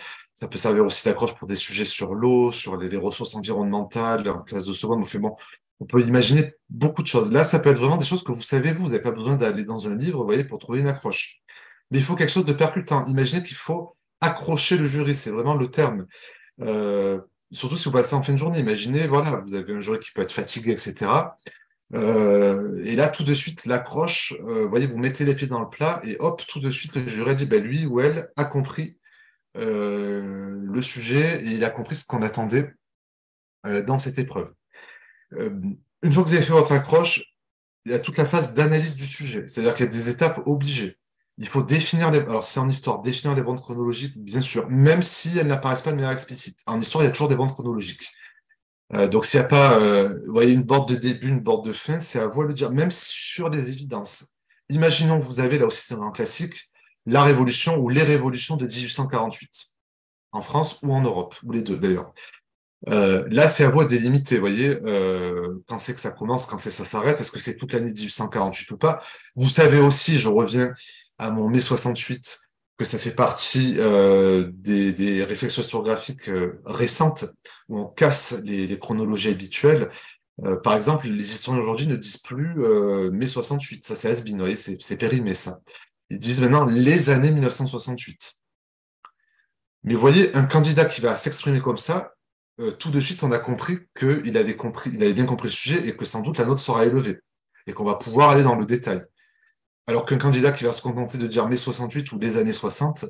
peut servir aussi d'accroche pour des sujets sur l'eau, sur les ressources environnementales en classe de seconde. On fait bon, on peut imaginer beaucoup de choses. Là, ça peut être vraiment des choses que vous savez, vous n'avez pas besoin d'aller dans un livre, vous voyez, pour trouver une accroche. Mais il faut quelque chose de percutant. Imaginez qu'il faut accrocher le jury, c'est vraiment le terme. Euh, Surtout si vous passez en fin de journée. Imaginez, voilà, vous avez un jury qui peut être fatigué, etc. Et là, tout de suite, l'accroche, vous voyez, vous mettez les pieds dans le plat et hop, tout de suite, le jury dit, ben, lui ou elle a compris le sujet et il a compris ce qu'on attendait dans cette épreuve. Euh, une fois que vous avez fait votre accroche, il y a toute la phase d'analyse du sujet. C'est-à-dire qu'il y a des étapes obligées. Il faut définir les... Alors, c'est en histoire, définir les bandes chronologiques, bien sûr, même si elles n'apparaissent pas de manière explicite. En histoire, il y a toujours des bandes chronologiques. Donc, s'il n'y a pas, vous voyez, une bande de début, une bande de fin, c'est à vous de le dire, même sur des évidences. Imaginons que vous avez, là aussi, c'est un classique, la révolution ou les révolutions de 1848, en France ou en Europe, ou les deux d'ailleurs. Là, c'est à vous de délimiter, vous voyez, quand c'est que ça commence, quand c'est que ça s'arrête, est-ce que c'est toute l'année 1848 ou pas? Vous savez aussi, je reviens à mon mai 68, que ça fait partie des réflexions historiographiques récentes, où on casse les chronologies habituelles. Par exemple, les historiens aujourd'hui ne disent plus mai 68, ça c'est has-been, vous voyez, c'est périmé ça. Ils disent maintenant les années 1968. Mais vous voyez, un candidat qui va s'exprimer comme ça, tout de suite, on a compris qu'il avait compris, il avait bien compris le sujet et que sans doute la note sera élevée et qu'on va pouvoir aller dans le détail. Alors qu'un candidat qui va se contenter de dire mai 68 ou les années 60,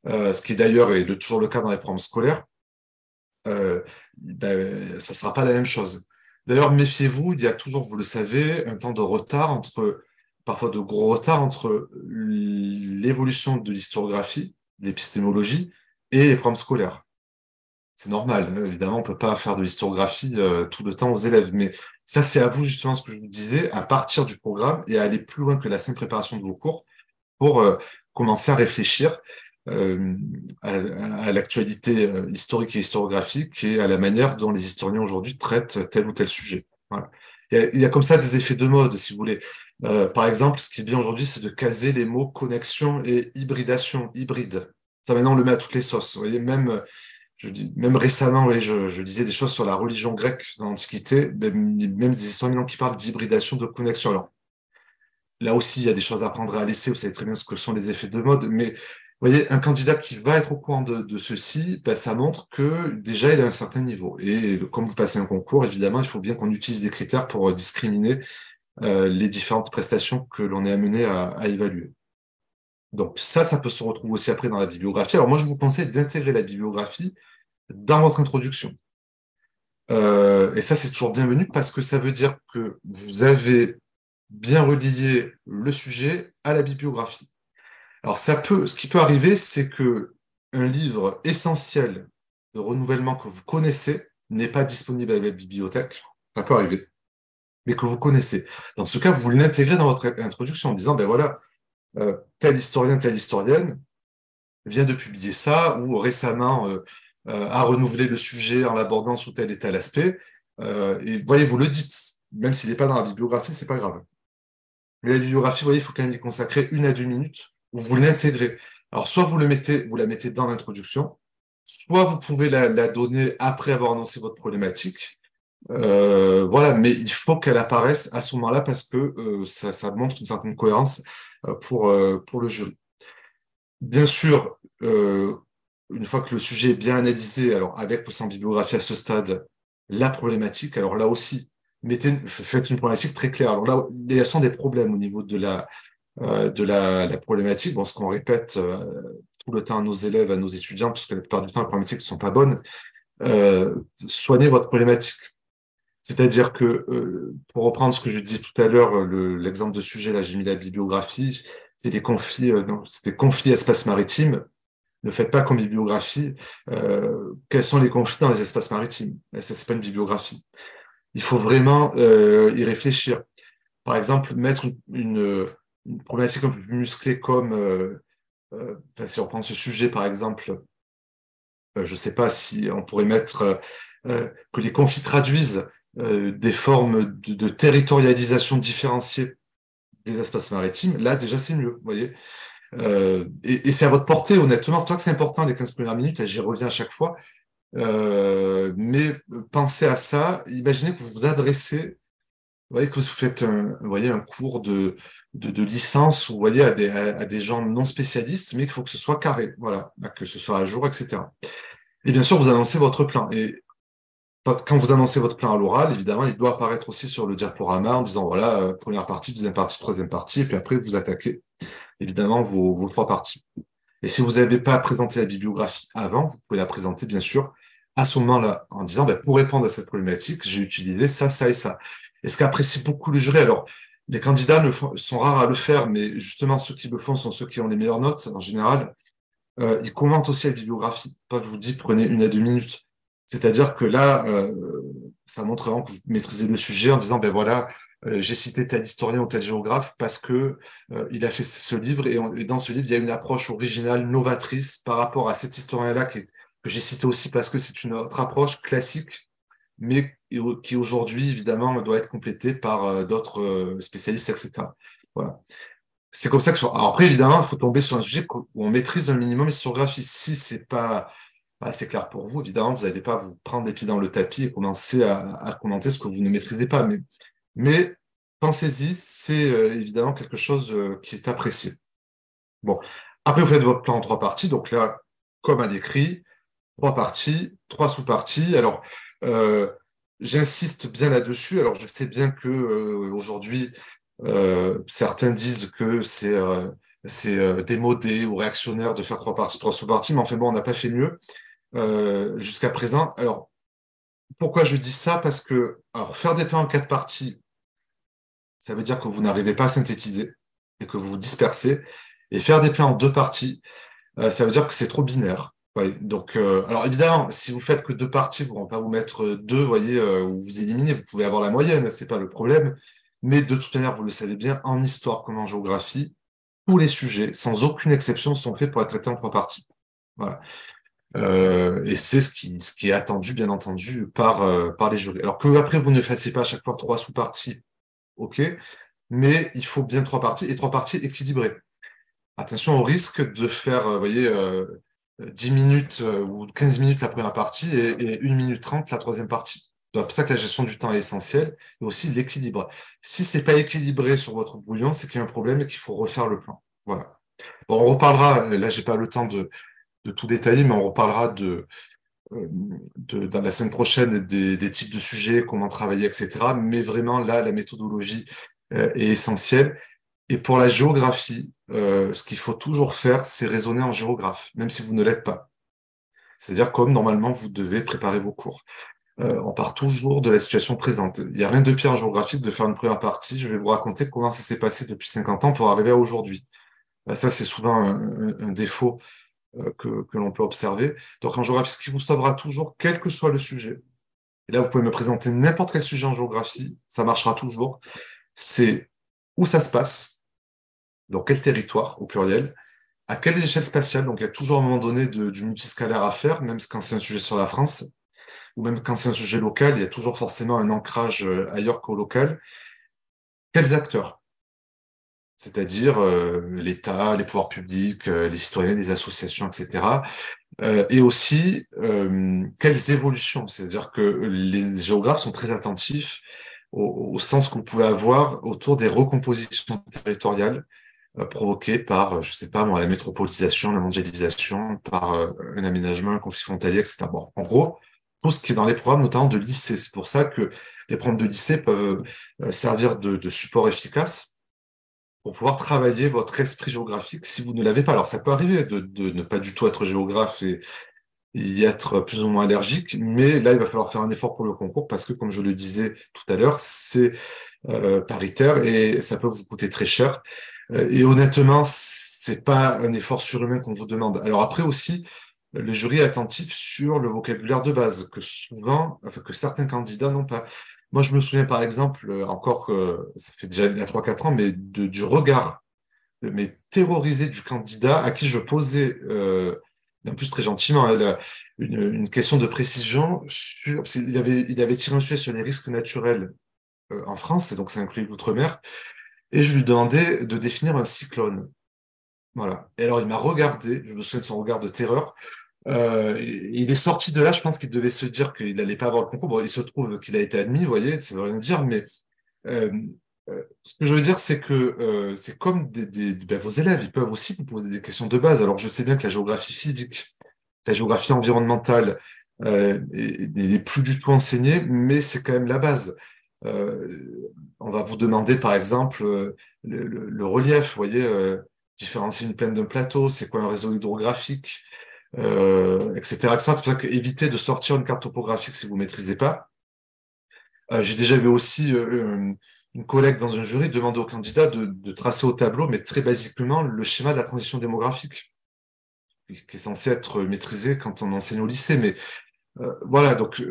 ce qui d'ailleurs est toujours le cas dans les programmes scolaires, ben, ça sera pas la même chose. D'ailleurs, méfiez-vous, il y a toujours, vous le savez, un temps de retard entre, parfois de gros retard entre l'évolution de l'historiographie, l'épistémologie et les programmes scolaires. C'est normal, hein. Évidemment, on peut pas faire de l'historiographie tout le temps aux élèves, mais ça, c'est à vous justement ce que je vous disais, à partir du programme et à aller plus loin que la simple préparation de vos cours pour commencer à réfléchir euh, à l'actualité historique et historiographique et à la manière dont les historiens aujourd'hui traitent tel ou tel sujet. Voilà. Il y a comme ça des effets de mode, si vous voulez. Par exemple, ce qui est bien aujourd'hui, c'est de caser les mots connexion et hybridation, hybride. Ça, maintenant, on le met à toutes les sauces. Vous voyez, même même récemment, oui, je disais des choses sur la religion grecque dans l'Antiquité, même des historiens qui parlent d'hybridation, de connexion. Alors, là aussi, il y a des choses à prendre et à laisser. Vous savez très bien ce que sont les effets de mode. Mais vous voyez, un candidat qui va être au courant de ceci, ben, ça montre que déjà, il a un certain niveau. Et comme vous passez un concours, évidemment, il faut bien qu'on utilise des critères pour discriminer les différentes prestations que l'on est amené à évaluer. Donc ça peut se retrouver aussi après dans la bibliographie. Alors moi, je vous conseille d'intégrer la bibliographie dans votre introduction. Et ça, c'est toujours bienvenu parce que ça veut dire que vous avez bien relié le sujet à la bibliographie. Alors, ce qui peut arriver, c'est que un livre essentiel de renouvellement que vous connaissez n'est pas disponible à la bibliothèque. Ça peut arriver, mais que vous connaissez. Dans ce cas, vous l'intégrez dans votre introduction en disant, ben voilà, tel historien, telle historienne vient de publier ça, ou récemment a renouvelé le sujet en l'abordant sous tel et tel aspect. Et voyez, vous le dites, même s'il n'est pas dans la bibliographie, c'est pas grave. Mais la bibliographie, vous voyez, il faut quand même y consacrer 1 à 2 minutes où vous l'intégrez. Alors, soit vous la mettez dans l'introduction, soit vous pouvez la donner après avoir annoncé votre problématique. Voilà, mais il faut qu'elle apparaisse à ce moment-là parce que ça montre une certaine cohérence pour le jury. Bien sûr, une fois que le sujet est bien analysé, alors avec ou sans bibliographie à ce stade, la problématique, alors là aussi, faites une problématique très claire. Alors là, il y a des problèmes au niveau de la problématique. Bon, ce qu'on répète tout le temps à nos élèves, à nos étudiants, parce que la plupart du temps, les problématiques ne sont pas bonnes, soignez votre problématique. C'est-à-dire que, pour reprendre ce que je disais tout à l'heure, l'exemple de sujet, là, j'ai mis la bibliographie, c'est des conflits espaces maritimes. Ne faites pas comme bibliographie. Quels sont les conflits dans les espaces maritimes? Et ça, c'est pas une bibliographie. Il faut vraiment y réfléchir. Par exemple, mettre une problématique un peu plus musclée comme, enfin, si on prend ce sujet, par exemple, je ne sais pas si on pourrait mettre que les conflits traduisent des formes de territorialisation différenciée des espaces maritimes. Là, déjà, c'est mieux, vous voyez. Et c'est à votre portée, honnêtement. C'est pour ça que c'est important, les 15 premières minutes, et j'y reviens à chaque fois. Mais pensez à ça. Imaginez que vous vous adressez, vous voyez, que vous faites vous voyez, un cours de licence, vous voyez, à des gens non spécialistes, mais qu'il faut que ce soit carré, voilà, que ce soit à jour, etc. Et bien sûr, vous annoncez votre plan. Et quand vous annoncez votre plan à l'oral, évidemment, il doit apparaître aussi sur le diaporama en disant, voilà, première partie, deuxième partie, troisième partie, et puis après, vous attaquez, évidemment, vos trois parties. Et si vous n'avez pas présenté la bibliographie avant, vous pouvez la présenter, bien sûr, à ce moment-là, en disant, ben, pour répondre à cette problématique, j'ai utilisé ça, ça et ça. Et ce qu'apprécie beaucoup le jury, alors, les candidats sont rares à le faire, mais justement, ceux qui le font sont ceux qui ont les meilleures notes, en général. Ils commentent aussi la bibliographie. Pas que je vous dis, prenez 1 à 2 minutes. C'est-à-dire que là, ça montre vraiment que vous maîtrisez le sujet en disant, ben voilà, j'ai cité tel historien ou tel géographe parce que il a fait ce livre et dans ce livre, il y a une approche originale, novatrice par rapport à cet historien-là que j'ai cité aussi parce que c'est une autre approche classique, mais qui aujourd'hui, évidemment, doit être complétée par d'autres spécialistes, etc. Voilà. C'est comme ça que. Alors après, évidemment, il faut tomber sur un sujet où on maîtrise un minimum l'historiographie. Si c'est pas assez clair pour vous, évidemment, vous n'allez pas vous prendre les pieds dans le tapis et commencer à commenter ce que vous ne maîtrisez pas. Mais pensez-y, c'est évidemment quelque chose qui est apprécié. Bon, après, vous faites votre plan en 3 parties. Donc là, comme à l'écrit, 3 parties, 3 sous-parties. Alors, euh, j'insiste bien là-dessus. Alors, je sais bien que aujourd'hui, certains disent que c'est démodé ou réactionnaire de faire 3 parties, 3 sous-parties, mais enfin bon, on n'a pas fait mieux jusqu'à présent. Alors, pourquoi je dis ça? Parce que alors, faire des plans en 4 parties, ça veut dire que vous n'arrivez pas à synthétiser et que vous vous dispersez. Et faire des plans en 2 parties, ça veut dire que c'est trop binaire. Ouais, donc, alors évidemment, si vous faites que 2 parties, on ne va pas vous mettre deux, vous voyez, où vous éliminez, vous pouvez avoir la moyenne, c'est pas le problème. Mais de toute manière, vous le savez bien, en histoire comme en géographie, tous les sujets, sans aucune exception, sont faits pour être traités en 3 parties. Voilà. Et c'est ce qui est attendu, bien entendu, par les jurys. Alors que après, vous ne fassiez pas à chaque fois 3 sous-parties, ok, mais il faut bien 3 parties et 3 parties équilibrées. Attention au risque de faire, vous voyez, 10 minutes ou 15 minutes la première partie et 1 minute 30 la troisième partie. C'est pour ça que la gestion du temps est essentielle et aussi l'équilibre. Si c'est pas équilibré sur votre brouillon, c'est qu'il y a un problème et qu'il faut refaire le plan. Voilà. Bon, on reparlera, là, j'ai pas le temps de tout détailler, mais on reparlera dans la semaine prochaine des types de sujets, comment travailler, etc. Mais vraiment, là, la méthodologie est essentielle. Et pour la géographie, ce qu'il faut toujours faire, c'est raisonner en géographe, même si vous ne l'êtes pas. C'est-à-dire comme normalement vous devez préparer vos cours. On part toujours de la situation présente. Il n'y a rien de pire en géographie que de faire une première partie. Je vais vous raconter comment ça s'est passé depuis 50 ans pour arriver à aujourd'hui. Ça, c'est souvent un défaut que l'on peut observer. Donc en géographie, ce qui vous sauvera toujours, quel que soit le sujet, et là vous pouvez me présenter n'importe quel sujet en géographie, ça marchera toujours, c'est où ça se passe, dans quel territoire au pluriel, à quelles échelles spatiales, donc il y a toujours à un moment donné du multiscalaire à faire, même quand c'est un sujet sur la France, ou même quand c'est un sujet local, il y a toujours forcément un ancrage ailleurs qu'au local. Quels acteurs? C'est-à-dire l'État, les pouvoirs publics, les citoyens, les associations, etc. Et aussi, quelles évolutions? C'est-à-dire que les géographes sont très attentifs au sens que vous pouvez avoir autour des recompositions territoriales provoquées par, je sais pas moi, la métropolisation, la mondialisation, par un aménagement, un conflit frontalier, etc. Bon, en gros, tout ce qui est dans les programmes, notamment de lycée. C'est pour ça que les programmes de lycée peuvent servir de support efficace pour pouvoir travailler votre esprit géographique si vous ne l'avez pas. Alors, ça peut arriver de ne pas du tout être géographe et y être plus ou moins allergique, mais là, il va falloir faire un effort pour le concours parce que, comme je le disais tout à l'heure, c'est paritaire et ça peut vous coûter très cher. Et honnêtement, c'est pas un effort surhumain qu'on vous demande. Alors après aussi, le jury est attentif sur le vocabulaire de base, que souvent, enfin, que certains candidats n'ont pas. Moi, je me souviens par exemple, encore, ça fait déjà il y a 3 4 ans, mais du regard, mais terrorisé du candidat à qui je posais, en plus très gentiment, hein, une question de précision sur, parce il avait tiré un sujet sur les risques naturels en France, et donc ça inclut l'outre-mer, et je lui demandais de définir un cyclone. Voilà. Et alors, il m'a regardé, je me souviens de son regard de terreur. Il est sorti de là, je pense qu'il devait se dire qu'il n'allait pas avoir le concours. Bon, il se trouve qu'il a été admis, vous voyez, ça veut rien dire, mais euh, ce que je veux dire, c'est que c'est comme ben, vos élèves, ils peuvent aussi vous poser des questions de base. Alors, je sais bien que la géographie physique, la géographie environnementale n'est plus du tout enseignée, mais c'est quand même la base. On va vous demander, par exemple, le relief, vous voyez, différencier une plaine d'un plateau, c'est quoi un réseau hydrographique, etc., etc. C'est pour ça qu'évitez de sortir une carte topographique si vous ne maîtrisez pas. J'ai déjà vu aussi une collègue dans un jury demander au candidat de tracer au tableau, mais très basiquement, le schéma de la transition démographique, qui est censé être maîtrisé quand on enseigne au lycée. Mais voilà, donc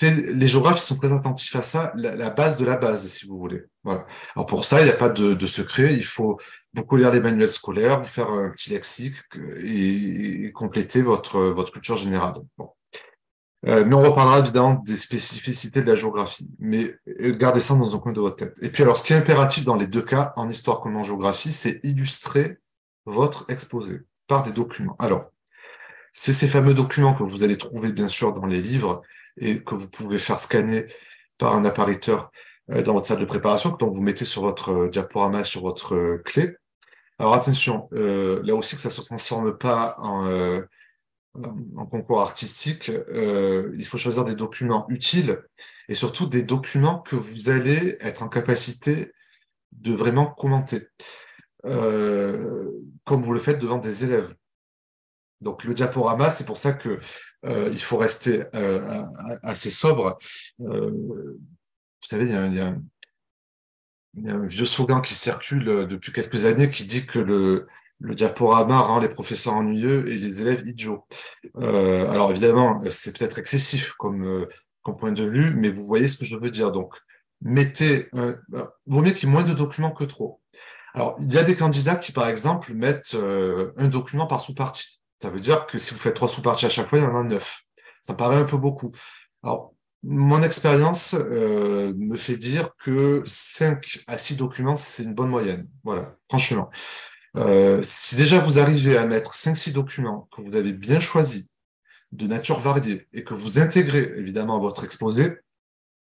les géographes ils sont très attentifs à ça, la base de la base, si vous voulez. Voilà. Alors pour ça, il n'y a pas de secret, il faut beaucoup lire les manuels scolaires, vous faire un petit lexique et compléter votre culture générale. Bon. Mais on reparlera évidemment des spécificités de la géographie. Mais gardez ça dans un coin de votre tête. Et puis alors, ce qui est impératif dans les deux cas, en histoire comme en géographie, c'est illustrer votre exposé par des documents. Alors, c'est ces fameux documents que vous allez trouver bien sûr dans les livres et que vous pouvez faire scanner par un appariteur dans votre salle de préparation, que donc vous mettez sur votre diaporama, sur votre clé. Alors attention, là aussi que ça ne se transforme pas en concours artistique, il faut choisir des documents utiles et surtout des documents que vous allez être en capacité de vraiment commenter, euh, comme vous le faites devant des élèves. Donc le diaporama, c'est pour ça que il faut rester assez sobre. Vous savez, il y a un vieux slogan qui circule depuis quelques années qui dit que le diaporama rend les professeurs ennuyeux et les élèves idiots. Alors évidemment, c'est peut-être excessif comme point de vue, mais vous voyez ce que je veux dire. Donc, vaut mieux qu'il y ait moins de documents que trop. Alors, il y a des candidats qui, par exemple, mettent un document par sous-partie. Ça veut dire que si vous faites 3 sous-parties à chaque fois, il y en a 9. Ça paraît un peu beaucoup. Alors, mon expérience me fait dire que 5 à 6 documents, c'est une bonne moyenne. Voilà, franchement. Si déjà vous arrivez à mettre 5 6 documents que vous avez bien choisis, de nature variée, et que vous intégrez évidemment votre exposé,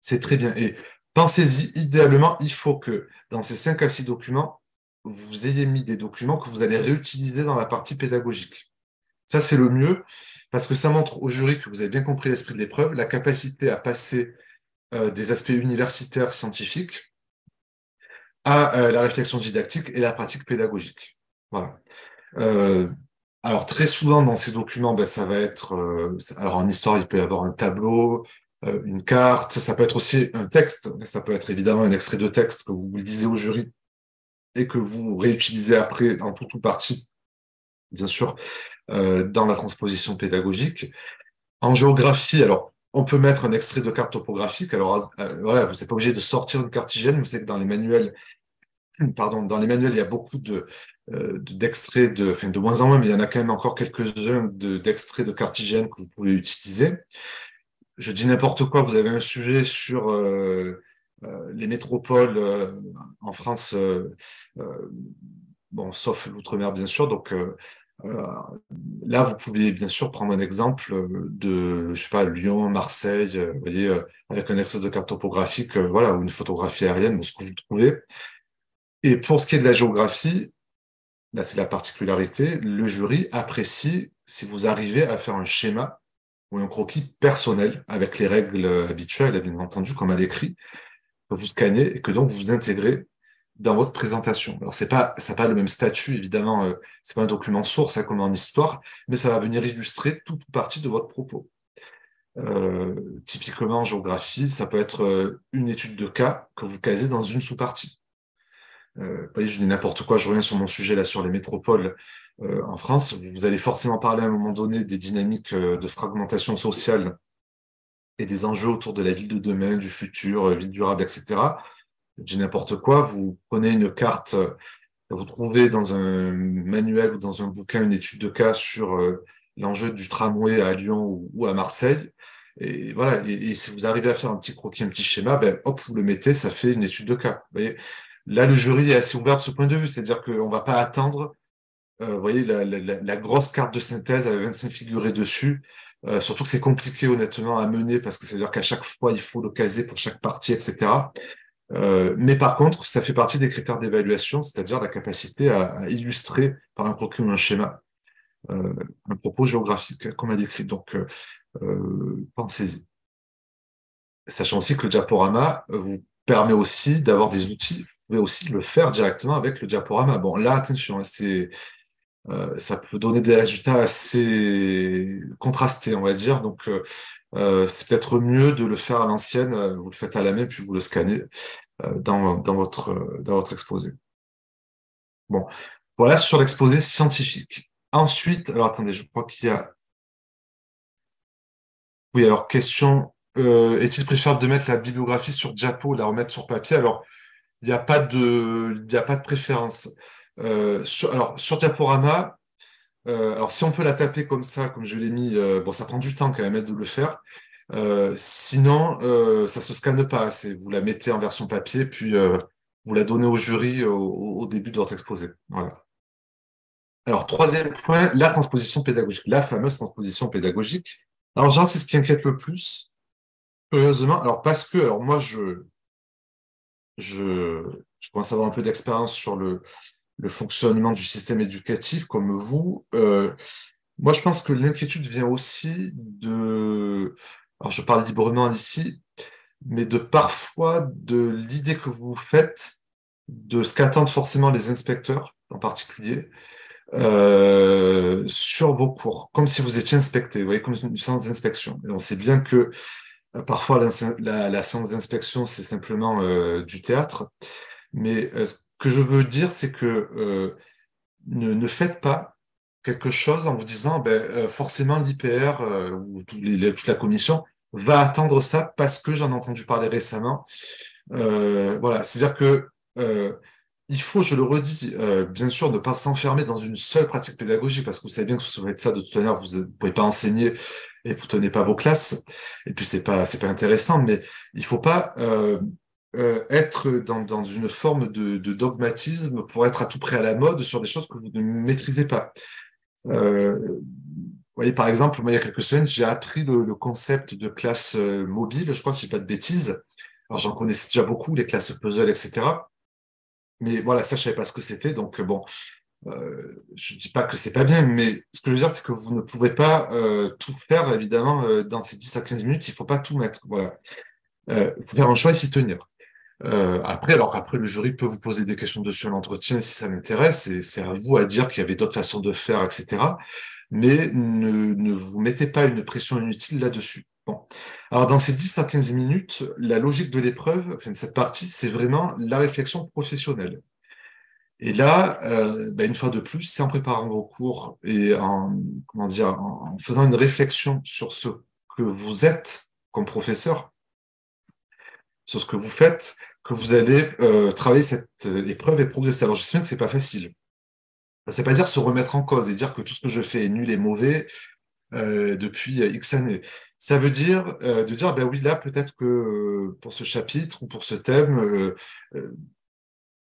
c'est très bien. Et pensez-y, idéalement, il faut que dans ces 5 à 6 documents, vous ayez mis des documents que vous allez réutiliser dans la partie pédagogique. Ça, c'est le mieux, parce que ça montre au jury que vous avez bien compris l'esprit de l'épreuve, la capacité à passer des aspects universitaires scientifiques à la réflexion didactique et la pratique pédagogique. Voilà. Euh, alors très souvent dans ces documents, ben, ça va être, alors en histoire, il peut y avoir un tableau, une carte, ça peut être aussi un texte, ça peut être évidemment un extrait de texte que vous lisez au jury et que vous réutilisez après en tout ou partie, bien sûr, dans la transposition pédagogique. En géographie, alors on peut mettre un extrait de carte topographique. Alors voilà, vous n'êtes pas obligé de sortir une cartigène. Vous savez que dans les manuels, pardon, dans les manuels, il y a beaucoup d'extraits enfin de moins en moins, mais il y en a quand même encore quelques-uns d'extraits de cartigènes que vous pouvez utiliser. Je dis n'importe quoi, vous avez un sujet sur les métropoles en France, euh, bon, sauf l'outre-mer bien sûr, donc euh, là vous pouvez bien sûr prendre un exemple de, je sais pas, Lyon, Marseille, vous voyez, avec un extrait de carte topographique, voilà, ou une photographie aérienne, ou ce que vous trouvez. Et pour ce qui est de la géographie, là, c'est la particularité. Le jury apprécie si vous arrivez à faire un schéma ou un croquis personnel avec les règles habituelles, bien entendu, comme à l'écrit, que vous scannez et que donc vous intégrez dans votre présentation. Alors, ça n'a pas le même statut, évidemment, c'est pas un document source, hein, comme en histoire, mais ça va venir illustrer toute ou partie de votre propos. Typiquement, en géographie, ça peut être une étude de cas que vous casez dans une sous-partie. Vous voyez, je dis n'importe quoi, je reviens sur mon sujet là sur les métropoles en France. Vous allez forcément parler à un moment donné des dynamiques de fragmentation sociale et des enjeux autour de la ville de demain, du futur, ville durable, etc. Je dis n'importe quoi, vous prenez une carte, vous trouvez dans un manuel ou dans un bouquin une étude de cas sur l'enjeu du tramway à Lyon ou à Marseille. Et voilà, et si vous arrivez à faire un petit croquis, un petit schéma, ben, hop, vous le mettez, ça fait une étude de cas. Vous voyez, là, le jury est assez ouvert de ce point de vue, c'est-à-dire qu'on ne va pas attendre, vous voyez, la grosse carte de synthèse avec 25 figurés dessus. Surtout que c'est compliqué, honnêtement, à mener parce que ça veut dire qu'à chaque fois, il faut le caser pour chaque partie, etc. Mais par contre, ça fait partie des critères d'évaluation, c'est-à-dire la capacité à illustrer par un croquis ou un schéma un propos géographique qu'on a décrit. Donc, pensez-y. Sachant aussi que le diaporama vous permet aussi d'avoir des outils. Vous pouvez aussi le faire directement avec le diaporama. Bon, là, attention, hein, ça peut donner des résultats assez contrastés, on va dire. Donc, c'est peut-être mieux de le faire à l'ancienne. Vous le faites à la main, puis vous le scannez dans votre exposé. Bon, voilà sur l'exposé scientifique. Ensuite, alors attendez, je crois qu'il y a... Oui, alors question, est-il préférable de mettre la bibliographie sur diapo, la remettre sur papier? Alors, il y a pas de préférence. Alors, sur diaporama, alors si on peut la taper comme ça, comme je l'ai mis, bon, ça prend du temps quand même de le faire. Sinon, ça se scanne pas. Vous la mettez en version papier, puis vous la donnez au jury au début de votre exposé. Voilà. Alors, troisième point, la transposition pédagogique, la fameuse transposition pédagogique. Alors, genre, c'est ce qui inquiète le plus, curieusement. Alors, parce que, alors moi, je, je commence à avoir un peu d'expérience sur le fonctionnement du système éducatif, comme vous. Moi, je pense que l'inquiétude vient aussi alors je parle librement ici, mais de parfois de l'idée que vous vous faites, de ce qu'attendent forcément les inspecteurs en particulier, sur vos cours, comme si vous étiez inspecté, vous voyez, comme une séance d'inspection. Et on sait bien que parfois la séance d'inspection, c'est simplement du théâtre, mais ce que je veux dire, c'est que ne faites pas quelque chose en vous disant forcément l'IPR ou toute la commission va attendre ça parce que j'en ai entendu parler récemment. Voilà, c'est-à-dire que il faut, je le redis, bien sûr, ne pas s'enfermer dans une seule pratique pédagogique parce que vous savez bien que si vous faites ça de toute manière, vous ne pouvez pas enseigner et vous tenez pas vos classes. Et puis c'est pas intéressant, mais il faut pas être dans une forme de dogmatisme pour être à tout près à la mode sur des choses que vous ne maîtrisez pas. Vous voyez, par exemple, moi, il y a quelques semaines, j'ai appris le concept de classe mobile, je crois, si je ne dis pas de bêtises. Alors, j'en connaissais déjà beaucoup, les classes puzzle, etc. Mais voilà, ça, je ne savais pas ce que c'était. Donc, bon, je ne dis pas que c'est pas bien, mais ce que je veux dire, c'est que vous ne pouvez pas tout faire, évidemment, dans ces 10 à 15 minutes, il ne faut pas tout mettre. Voilà. Il faut faire un choix et s'y tenir. Après, le jury peut vous poser des questions dessus à l'entretien si ça m'intéresse, et c'est à vous à dire qu'il y avait d'autres façons de faire, etc. Mais ne vous mettez pas une pression inutile là-dessus. Bon. Alors, dans ces 10 à 15 minutes, la logique de l'épreuve, enfin, de cette partie, c'est vraiment la réflexion professionnelle. Et là, une fois de plus, c'est en préparant vos cours et comment dire, en faisant une réflexion sur ce que vous êtes comme professeur, sur ce que vous faites, que vous allez travailler cette épreuve et progresser. Alors, je sais bien que c'est pas facile. C'est pas dire se remettre en cause et dire que tout ce que je fais est nul et mauvais depuis X années. Ça veut dire de dire, ben oui, là, peut-être que pour ce chapitre ou pour ce thème,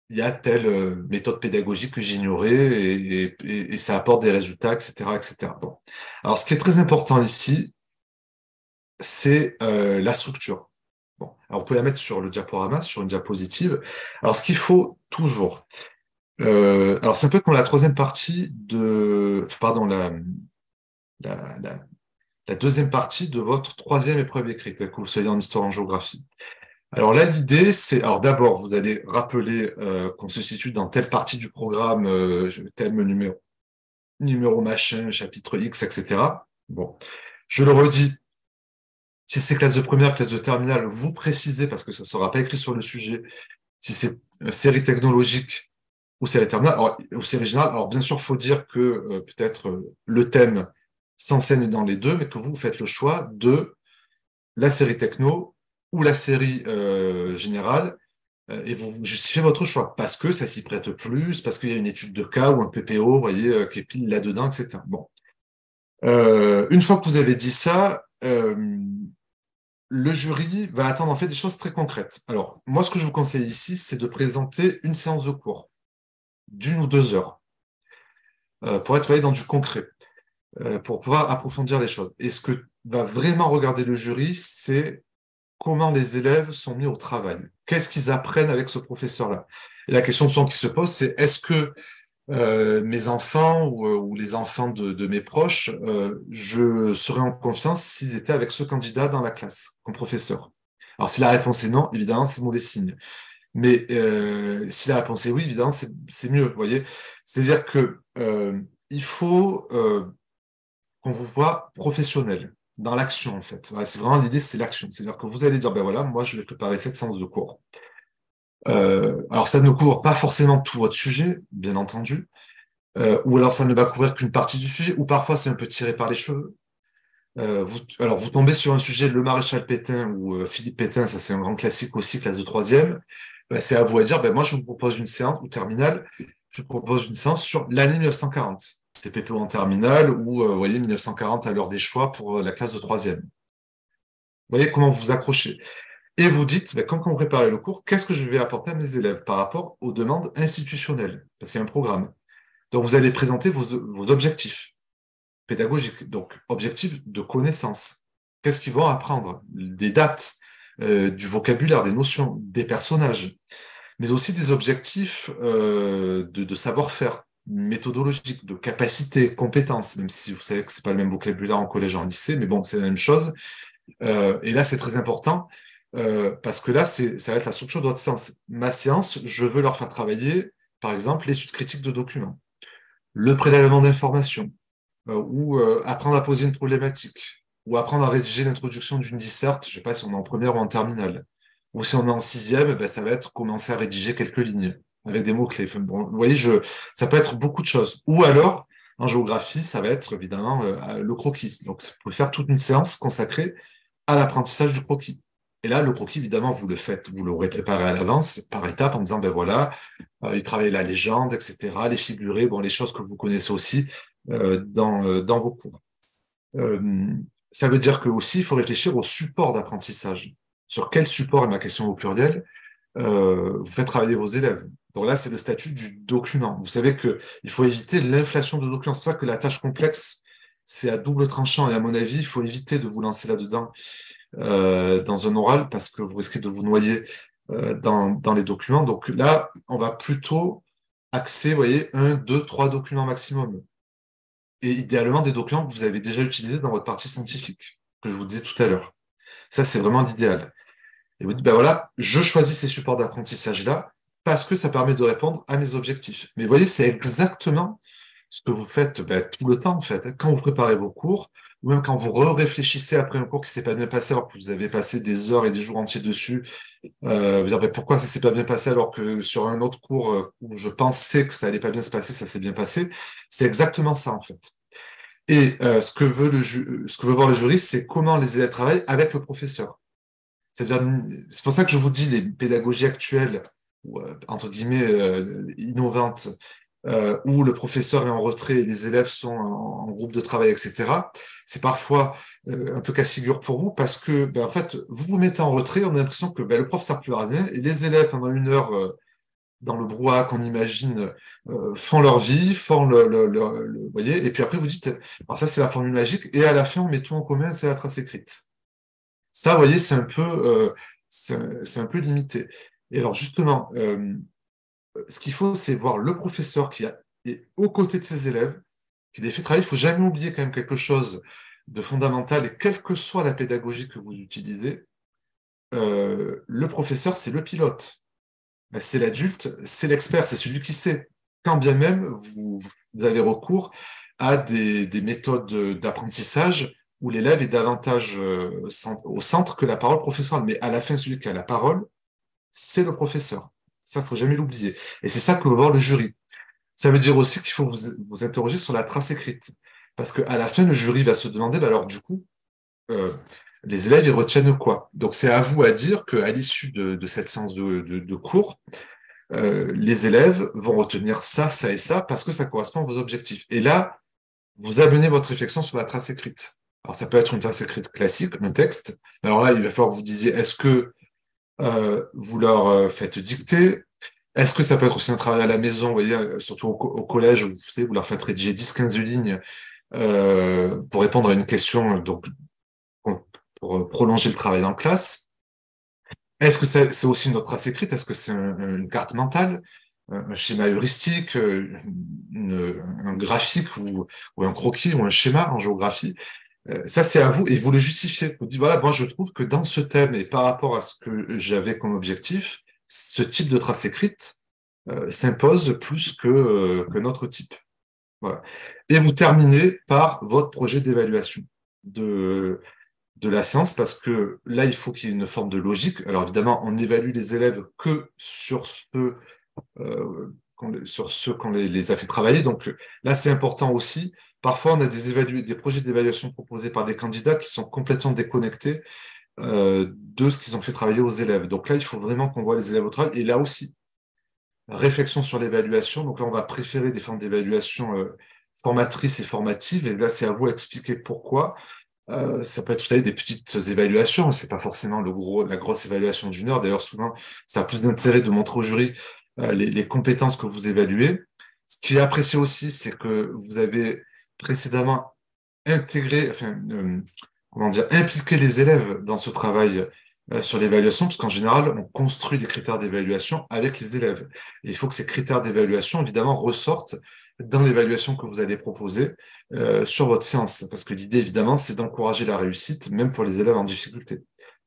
il y a telle méthode pédagogique que j'ignorais et ça apporte des résultats, etc., etc. Bon. Alors, ce qui est très important ici, c'est la structure. Bon. Alors, vous pouvez la mettre sur le diaporama, sur une diapositive. Alors, ce qu'il faut toujours, alors c'est un peu comme la troisième partie pardon, la, la- la deuxième partie de votre troisième épreuve écrite, que vous soyez en histoire, en géographie. Alors là, l'idée, c'est, alors d'abord, vous allez rappeler qu'on se situe dans telle partie du programme, thème numéro machin, chapitre X, etc. Bon, je le redis, si c'est classe de première, classe de terminale, vous précisez, parce que ça ne sera pas écrit sur le sujet, si c'est série technologique ou série terminale, ou série générale. Alors, bien sûr, il faut dire que peut-être le thème s'enseigne dans les deux, mais que vous faites le choix de la série techno ou la série générale, et vous justifiez votre choix, parce que ça s'y prête plus, parce qu'il y a une étude de cas ou un PPO, vous voyez, qui est pile là-dedans, etc. Bon. Une fois que vous avez dit ça, le jury va attendre en fait des choses très concrètes. Alors, moi, ce que je vous conseille ici, c'est de présenter une séance de cours d'1 ou 2 heures pour être dans du concret, pour pouvoir approfondir les choses. Et ce que va vraiment regarder le jury, c'est comment les élèves sont mis au travail. Qu'est-ce qu'ils apprennent avec ce professeur-là? Et la question souvent qui se pose, c'est est-ce que mes enfants ou les enfants de mes proches, je serais en confiance s'ils étaient avec ce candidat dans la classe, comme professeur? Alors, si la réponse est non, évidemment, c'est mauvais signe. Mais si la réponse est oui, évidemment, c'est mieux, vous voyez. C'est-à-dire que il faut qu'on vous voit professionnel dans l'action, en fait. Voilà, c'est vraiment l'idée, c'est l'action. C'est-à-dire que vous allez dire, ben voilà, moi, je vais préparer cette séance de cours. Alors, ça ne couvre pas forcément tout votre sujet, bien entendu, ou alors ça ne va couvrir qu'une partie du sujet, ou parfois c'est un peu tiré par les cheveux. Alors, vous tombez sur un sujet, le maréchal Pétain ou Philippe Pétain, ça c'est un grand classique aussi, classe de troisième. Ben, c'est à vous à dire, ben, moi je vous propose une séance, ou terminale, je vous propose une séance sur l'année 1940. C'est PPO en terminale, ou vous voyez, 1940 à l'heure des choix pour la classe de troisième. Vous voyez comment vous vous accrochez. Et vous dites, ben, quand on prépare le cours, qu'est-ce que je vais apporter à mes élèves par rapport aux demandes institutionnelles? Parce qu'il y a un programme. Donc, vous allez présenter vos objectifs pédagogiques. Donc, objectifs de connaissance. Qu'est-ce qu'ils vont apprendre? Des dates, du vocabulaire, des notions, des personnages, mais aussi des objectifs de savoir-faire méthodologique, de capacité, compétences, même si vous savez que c'est pas le même vocabulaire en collège et en lycée, mais bon, c'est la même chose. Et là, c'est très important parce que là, ça va être la structure de votre séance. Ma séance, je veux leur faire travailler, par exemple, l'étude critique de documents, le prélèvement d'informations, ou apprendre à poser une problématique, ou apprendre à rédiger l'introduction d'une disserte, je ne sais pas si on est en première ou en terminale. Ou si on est en sixième, ben, ça va être commencer à rédiger quelques lignes avec des mots-clés. Enfin, bon, vous voyez, ça peut être beaucoup de choses. Ou alors, en géographie, ça va être évidemment le croquis. Donc, vous pouvez faire toute une séance consacrée à l'apprentissage du croquis. Et là, le croquis, évidemment, vous le faites, vous l'aurez préparé à l'avance, par étapes, en disant, ben voilà, il travaille la légende, etc., les figurés, bon, les choses que vous connaissez aussi dans vos cours. Ça veut dire que aussi, il faut réfléchir au support d'apprentissage. Sur quel support, et ma question au pluriel, vous faites travailler vos élèves. Donc là, c'est le statut du document. Vous savez qu'il faut éviter l'inflation de documents. C'est pour ça que la tâche complexe, c'est à double tranchant. Et à mon avis, il faut éviter de vous lancer là-dedans dans un oral parce que vous risquez de vous noyer dans les documents. Donc là, on va plutôt axer, vous voyez, 1, 2, 3 documents maximum. Et idéalement, des documents que vous avez déjà utilisés dans votre partie scientifique, que je vous disais tout à l'heure. Ça, c'est vraiment l'idéal. Et vous dites, ben voilà, je choisis ces supports d'apprentissage-là parce que ça permet de répondre à mes objectifs. Mais vous voyez, c'est exactement ce que vous faites tout le temps, en fait. Quand vous préparez vos cours, ou même quand vous réfléchissez après un cours qui ne s'est pas bien passé, alors que vous avez passé des heures et des jours entiers dessus, vous dire, ben, pourquoi ça ne s'est pas bien passé alors que sur un autre cours où je pensais que ça allait pas bien se passer, ça s'est bien passé. C'est exactement ça, en fait. Et ce que veut voir le jury, c'est comment les élèves travaillent avec le professeur. C'est-à-dire, c'est pour ça que je vous dis les pédagogies actuelles, ou, entre guillemets, innovantes, où le professeur est en retrait et les élèves sont en groupe de travail, etc. C'est parfois un peu casse-figure pour vous parce que, ben, en fait, vous vous mettez en retrait, on a l'impression que ben, le prof ne sert plus à rien et les élèves, pendant 1 heure, dans le brouhaha qu'on imagine, font leur vie, font vous voyez, et puis après vous dites, alors ça c'est la formule magique, et à la fin on met tout en commun, c'est la trace écrite. Ça, vous voyez, c'est un peu limité. Et alors justement, ce qu'il faut, c'est voir le professeur qui est aux côtés de ses élèves, qui les fait travailler. Il ne faut jamais oublier quand même quelque chose de fondamental, et quelle que soit la pédagogie que vous utilisez, le professeur, c'est le pilote. Ben, c'est l'adulte, c'est l'expert, c'est celui qui sait. Quand bien même vous avez recours à des méthodes d'apprentissage où l'élève est davantage au centre que la parole professorale. Mais à la fin, celui qui a la parole, c'est le professeur. Ça, faut jamais l'oublier. Et c'est ça que va voir le jury. Ça veut dire aussi qu'il faut vous interroger sur la trace écrite. Parce qu'à la fin, le jury va se demander, bah alors du coup, euh, les élèves, ils retiennent quoi? Donc c'est à vous à dire qu'à l'issue de cette séance de cours, les élèves vont retenir ça, ça et ça, parce que ça correspond à vos objectifs. Et là, vous amenez votre réflexion sur la trace écrite. Alors ça peut être une trace écrite classique, un texte. Alors là, il va falloir que vous disiez, est-ce que vous leur faites dicter? Est-ce que ça peut être aussi un travail à la maison, vous voyez, surtout au collège, où, vous savez, vous leur faites rédiger 10-15 lignes pour répondre à une question, donc pour prolonger le travail en classe. Est-ce que c'est aussi une autre trace écrite? Est-ce que c'est une carte mentale, un schéma heuristique, un graphique ou un croquis ou un schéma en géographie? Ça, c'est à vous et vous le justifiez. Vous dites, voilà, moi, je trouve que dans ce thème et par rapport à ce que j'avais comme objectif, ce type de trace écrite s'impose plus que notre type. Voilà. Et vous terminez par votre projet d'évaluation de, de la séance parce que là, il faut qu'il y ait une forme de logique. Alors évidemment, on évalue les élèves que sur ceux qu'on les a fait travailler. Donc là, c'est important aussi. Parfois, on a des projets d'évaluation proposés par des candidats qui sont complètement déconnectés de ce qu'ils ont fait travailler aux élèves. Donc là, il faut vraiment qu'on voit les élèves au travail. Et là aussi, réflexion sur l'évaluation. Donc là, on va préférer des formes d'évaluation formatrices et formatives. Et là, c'est à vous d'expliquer pourquoi. Ça peut être, vous savez, des petites évaluations. C'est pas forcément la grosse évaluation d'une heure. D'ailleurs, souvent, ça a plus d'intérêt de montrer au jury les compétences que vous évaluez. Ce qui est apprécié aussi, c'est que vous avez précédemment intégré, enfin, comment dire, impliqué les élèves dans ce travail sur l'évaluation, parce qu'en général, on construit des critères d'évaluation avec les élèves. Et il faut que ces critères d'évaluation, évidemment, ressortent dans l'évaluation que vous allez proposer sur votre séance. Parce que l'idée, évidemment, c'est d'encourager la réussite, même pour les élèves en difficulté.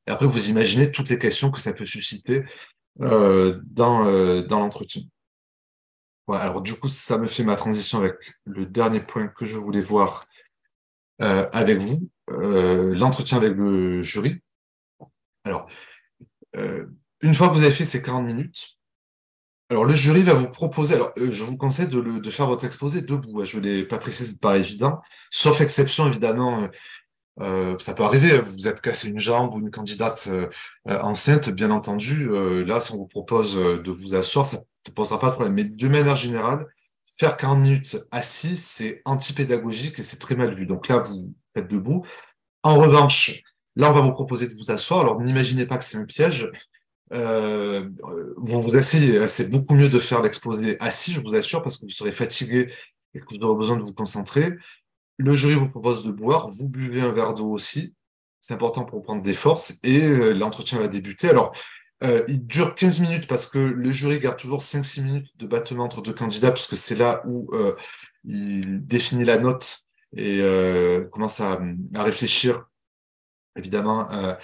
Et après, vous imaginez toutes les questions que ça peut susciter dans l'entretien. Voilà, alors du coup, ça me fait ma transition avec le dernier point que je voulais voir avec vous, l'entretien avec le jury. Alors, euh, une fois que vous avez fait ces 40 minutes, alors le jury va vous proposer, alors je vous conseille de faire votre exposé debout, hein. Je ne l'ai pas précisé, c'est pas évident, sauf exception évidemment, ça peut arriver, hein. Vous êtes cassé une jambe ou une candidate enceinte, bien entendu, là si on vous propose de vous asseoir, ça ne posera pas de problème. Mais de manière générale, faire 40 minutes assis, c'est antipédagogique et c'est très mal vu. Donc là, vous faites debout. En revanche, là, on va vous proposer de vous asseoir. Alors, n'imaginez pas que c'est un piège. Vous essayez, c'est beaucoup mieux de faire l'exposé assis, je vous assure, parce que vous serez fatigué et que vous aurez besoin de vous concentrer. Le jury vous propose de boire, vous buvez un verre d'eau aussi. C'est important pour prendre des forces et l'entretien va débuter. Alors, il dure 15 minutes parce que le jury garde toujours 5-6 minutes de battement entre deux candidats, puisque c'est là où il définit la note et commence à réfléchir évidemment à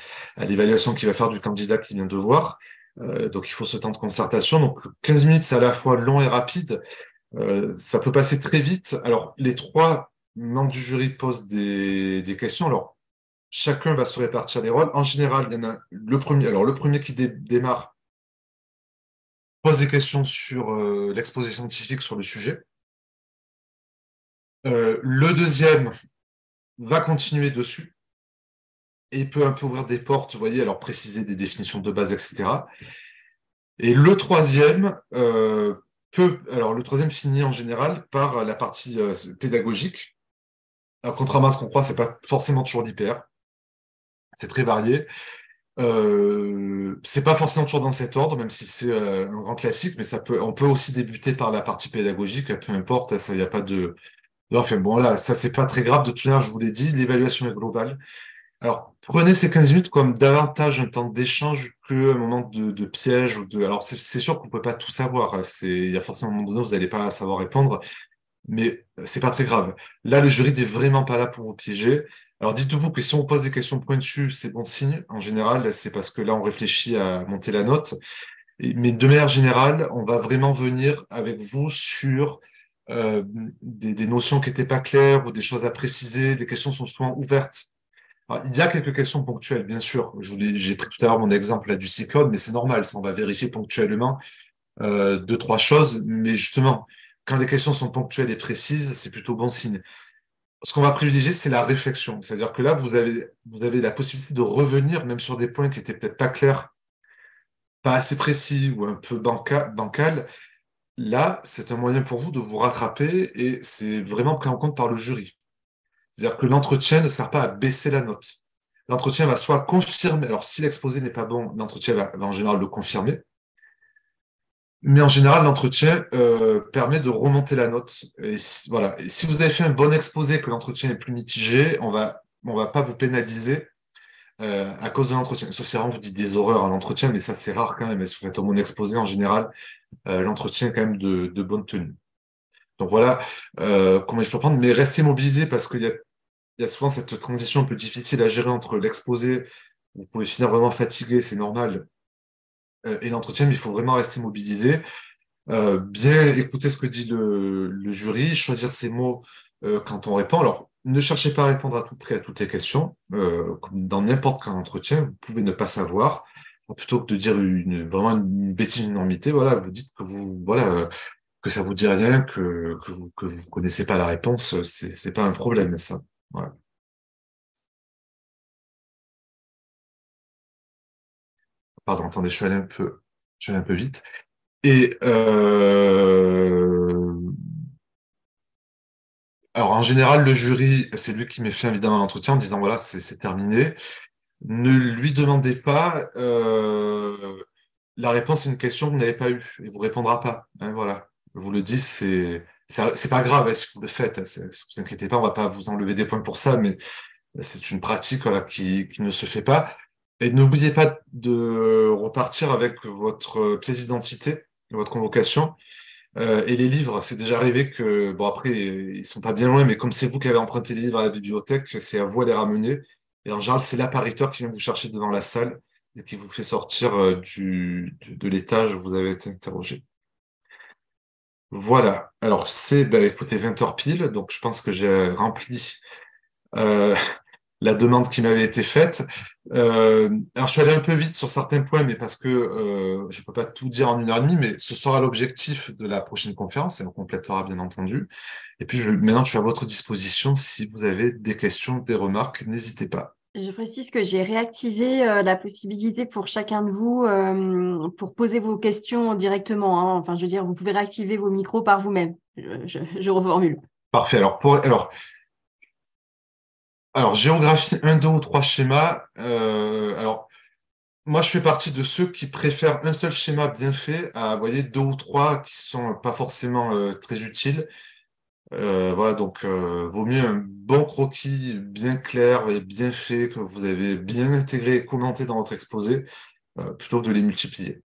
l'évaluation qu'il va faire du candidat qu'il vient de voir. Donc il faut ce temps de concertation. Donc 15 minutes, c'est à la fois long et rapide. Ça peut passer très vite. Alors les trois membres du jury posent des questions. Alors chacun va se répartir les rôles. En général, il y en a le premier. Alors le premier qui démarre pose des questions sur l'exposé scientifique sur le sujet. Le deuxième va continuer dessus et peut un peu ouvrir des portes, vous voyez, alors préciser des définitions de base, etc. Et le troisième alors le troisième finit en général par la partie pédagogique. Alors, contrairement à ce qu'on croit, c'est pas forcément toujours l'IPR, c'est très varié. C'est pas forcément toujours dans cet ordre, même si c'est un grand classique, mais on peut aussi débuter par la partie pédagogique, peu importe, ça, il n'y a pas de. Enfin bon, là, ça, c'est pas très grave. De toute manière, je vous l'ai dit, l'évaluation est globale. Alors, prenez ces 15 minutes comme davantage un temps d'échange qu'un moment de piège ou de. Alors, c'est sûr qu'on ne peut pas tout savoir, hein. Il y a forcément un moment donné où vous n'allez pas savoir répondre, mais c'est pas très grave. Là, le jury n'est vraiment pas là pour vous piéger. Alors, dites-vous que si on pose des questions pointues, c'est bon signe. En général, c'est parce que là, on réfléchit à monter la note. Mais de manière générale, on va vraiment venir avec vous sur des notions qui n'étaient pas claires ou des choses à préciser. Les questions sont souvent ouvertes. Alors, il y a quelques questions ponctuelles, bien sûr. J'ai pris tout à l'heure mon exemple là du cyclone, mais c'est normal, ça, on va vérifier ponctuellement. deux, trois choses, mais justement, quand les questions sont ponctuelles et précises, c'est plutôt bon signe. Ce qu'on va privilégier, c'est la réflexion. C'est-à-dire que là, vous avez la possibilité de revenir même sur des points qui étaient peut-être pas clairs, pas assez précis ou un peu bancal. Là, c'est un moyen pour vous de vous rattraper et c'est vraiment pris en compte par le jury. C'est-à-dire que l'entretien ne sert pas à baisser la note. L'entretien va soit confirmer, alors si l'exposé n'est pas bon, l'entretien va en général le confirmer, mais en général, l'entretien permet de remonter la note. Voilà. Et si vous avez fait un bon exposé, que l'entretien est plus mitigé, on va pas vous pénaliser à cause de l'entretien. Sauf si vraiment vous dites des horreurs à l'entretien, mais ça c'est rare quand même. Et si vous faites un bon exposé, en général, l'entretien est quand même de bonne tenue. Donc voilà comment il faut prendre, mais restez mobilisé parce il y a souvent cette transition un peu difficile à gérer entre l'exposé, vous pouvez finir vraiment fatigué, c'est normal, et l'entretien, mais il faut vraiment rester mobilisé. Bien écouter ce que dit le jury, choisir ses mots quand on répond. Alors, ne cherchez pas à répondre à tout prix à toutes les questions, comme dans n'importe quel entretien, vous pouvez ne pas savoir. Plutôt que de dire vraiment une bêtise, une énormité, voilà, vous dites que que ça vous dit rien, que vous connaissez pas la réponse, c'est pas un problème, ça. Voilà. Pardon, attendez, je suis allé un peu vite. Et alors, en général, le jury, c'est lui qui met fin évidemment à l'entretien en disant voilà, c'est terminé. Ne lui demandez pas la réponse à une question que vous n'avez pas eue et vous répondra pas. Hein, voilà. Je vous le dis, c'est pas grave hein, si vous le faites. Hein, vous inquiétez pas, on va pas vous enlever des points pour ça, mais c'est une pratique voilà, qui ne se fait pas. Et n'oubliez pas de repartir avec votre pièce d'identité, votre convocation. Et les livres, c'est déjà arrivé que, bon après, ils sont pas bien loin, mais comme c'est vous qui avez emprunté les livres à la bibliothèque, c'est à vous à les ramener. Et en général, c'est l'appariteur qui vient vous chercher devant la salle et qui vous fait sortir de l'étage où vous avez été interrogé. Voilà. Alors, bah, écoutez, 20 heures pile, donc je pense que j'ai rempli euh, la demande qui m'avait été faite. Alors, je suis allé un peu vite sur certains points, mais parce que je peux pas tout dire en une heure et demie, mais ce sera l'objectif de la prochaine conférence et on complétera bien entendu. Et puis, maintenant, je suis à votre disposition. Si vous avez des questions, des remarques, n'hésitez pas. Je précise que j'ai réactivé la possibilité pour chacun de vous pour poser vos questions directement, hein. Enfin, je veux dire, vous pouvez réactiver vos micros par vous-même. Je reformule. Parfait. Alors, géographie, un, deux ou trois schémas. Alors, moi, je fais partie de ceux qui préfèrent un seul schéma bien fait à, vous voyez, deux ou trois qui sont pas forcément très utiles. Voilà, donc vaut mieux un bon croquis bien clair et bien fait, que vous avez bien intégré et commenté dans votre exposé, plutôt que de les multiplier.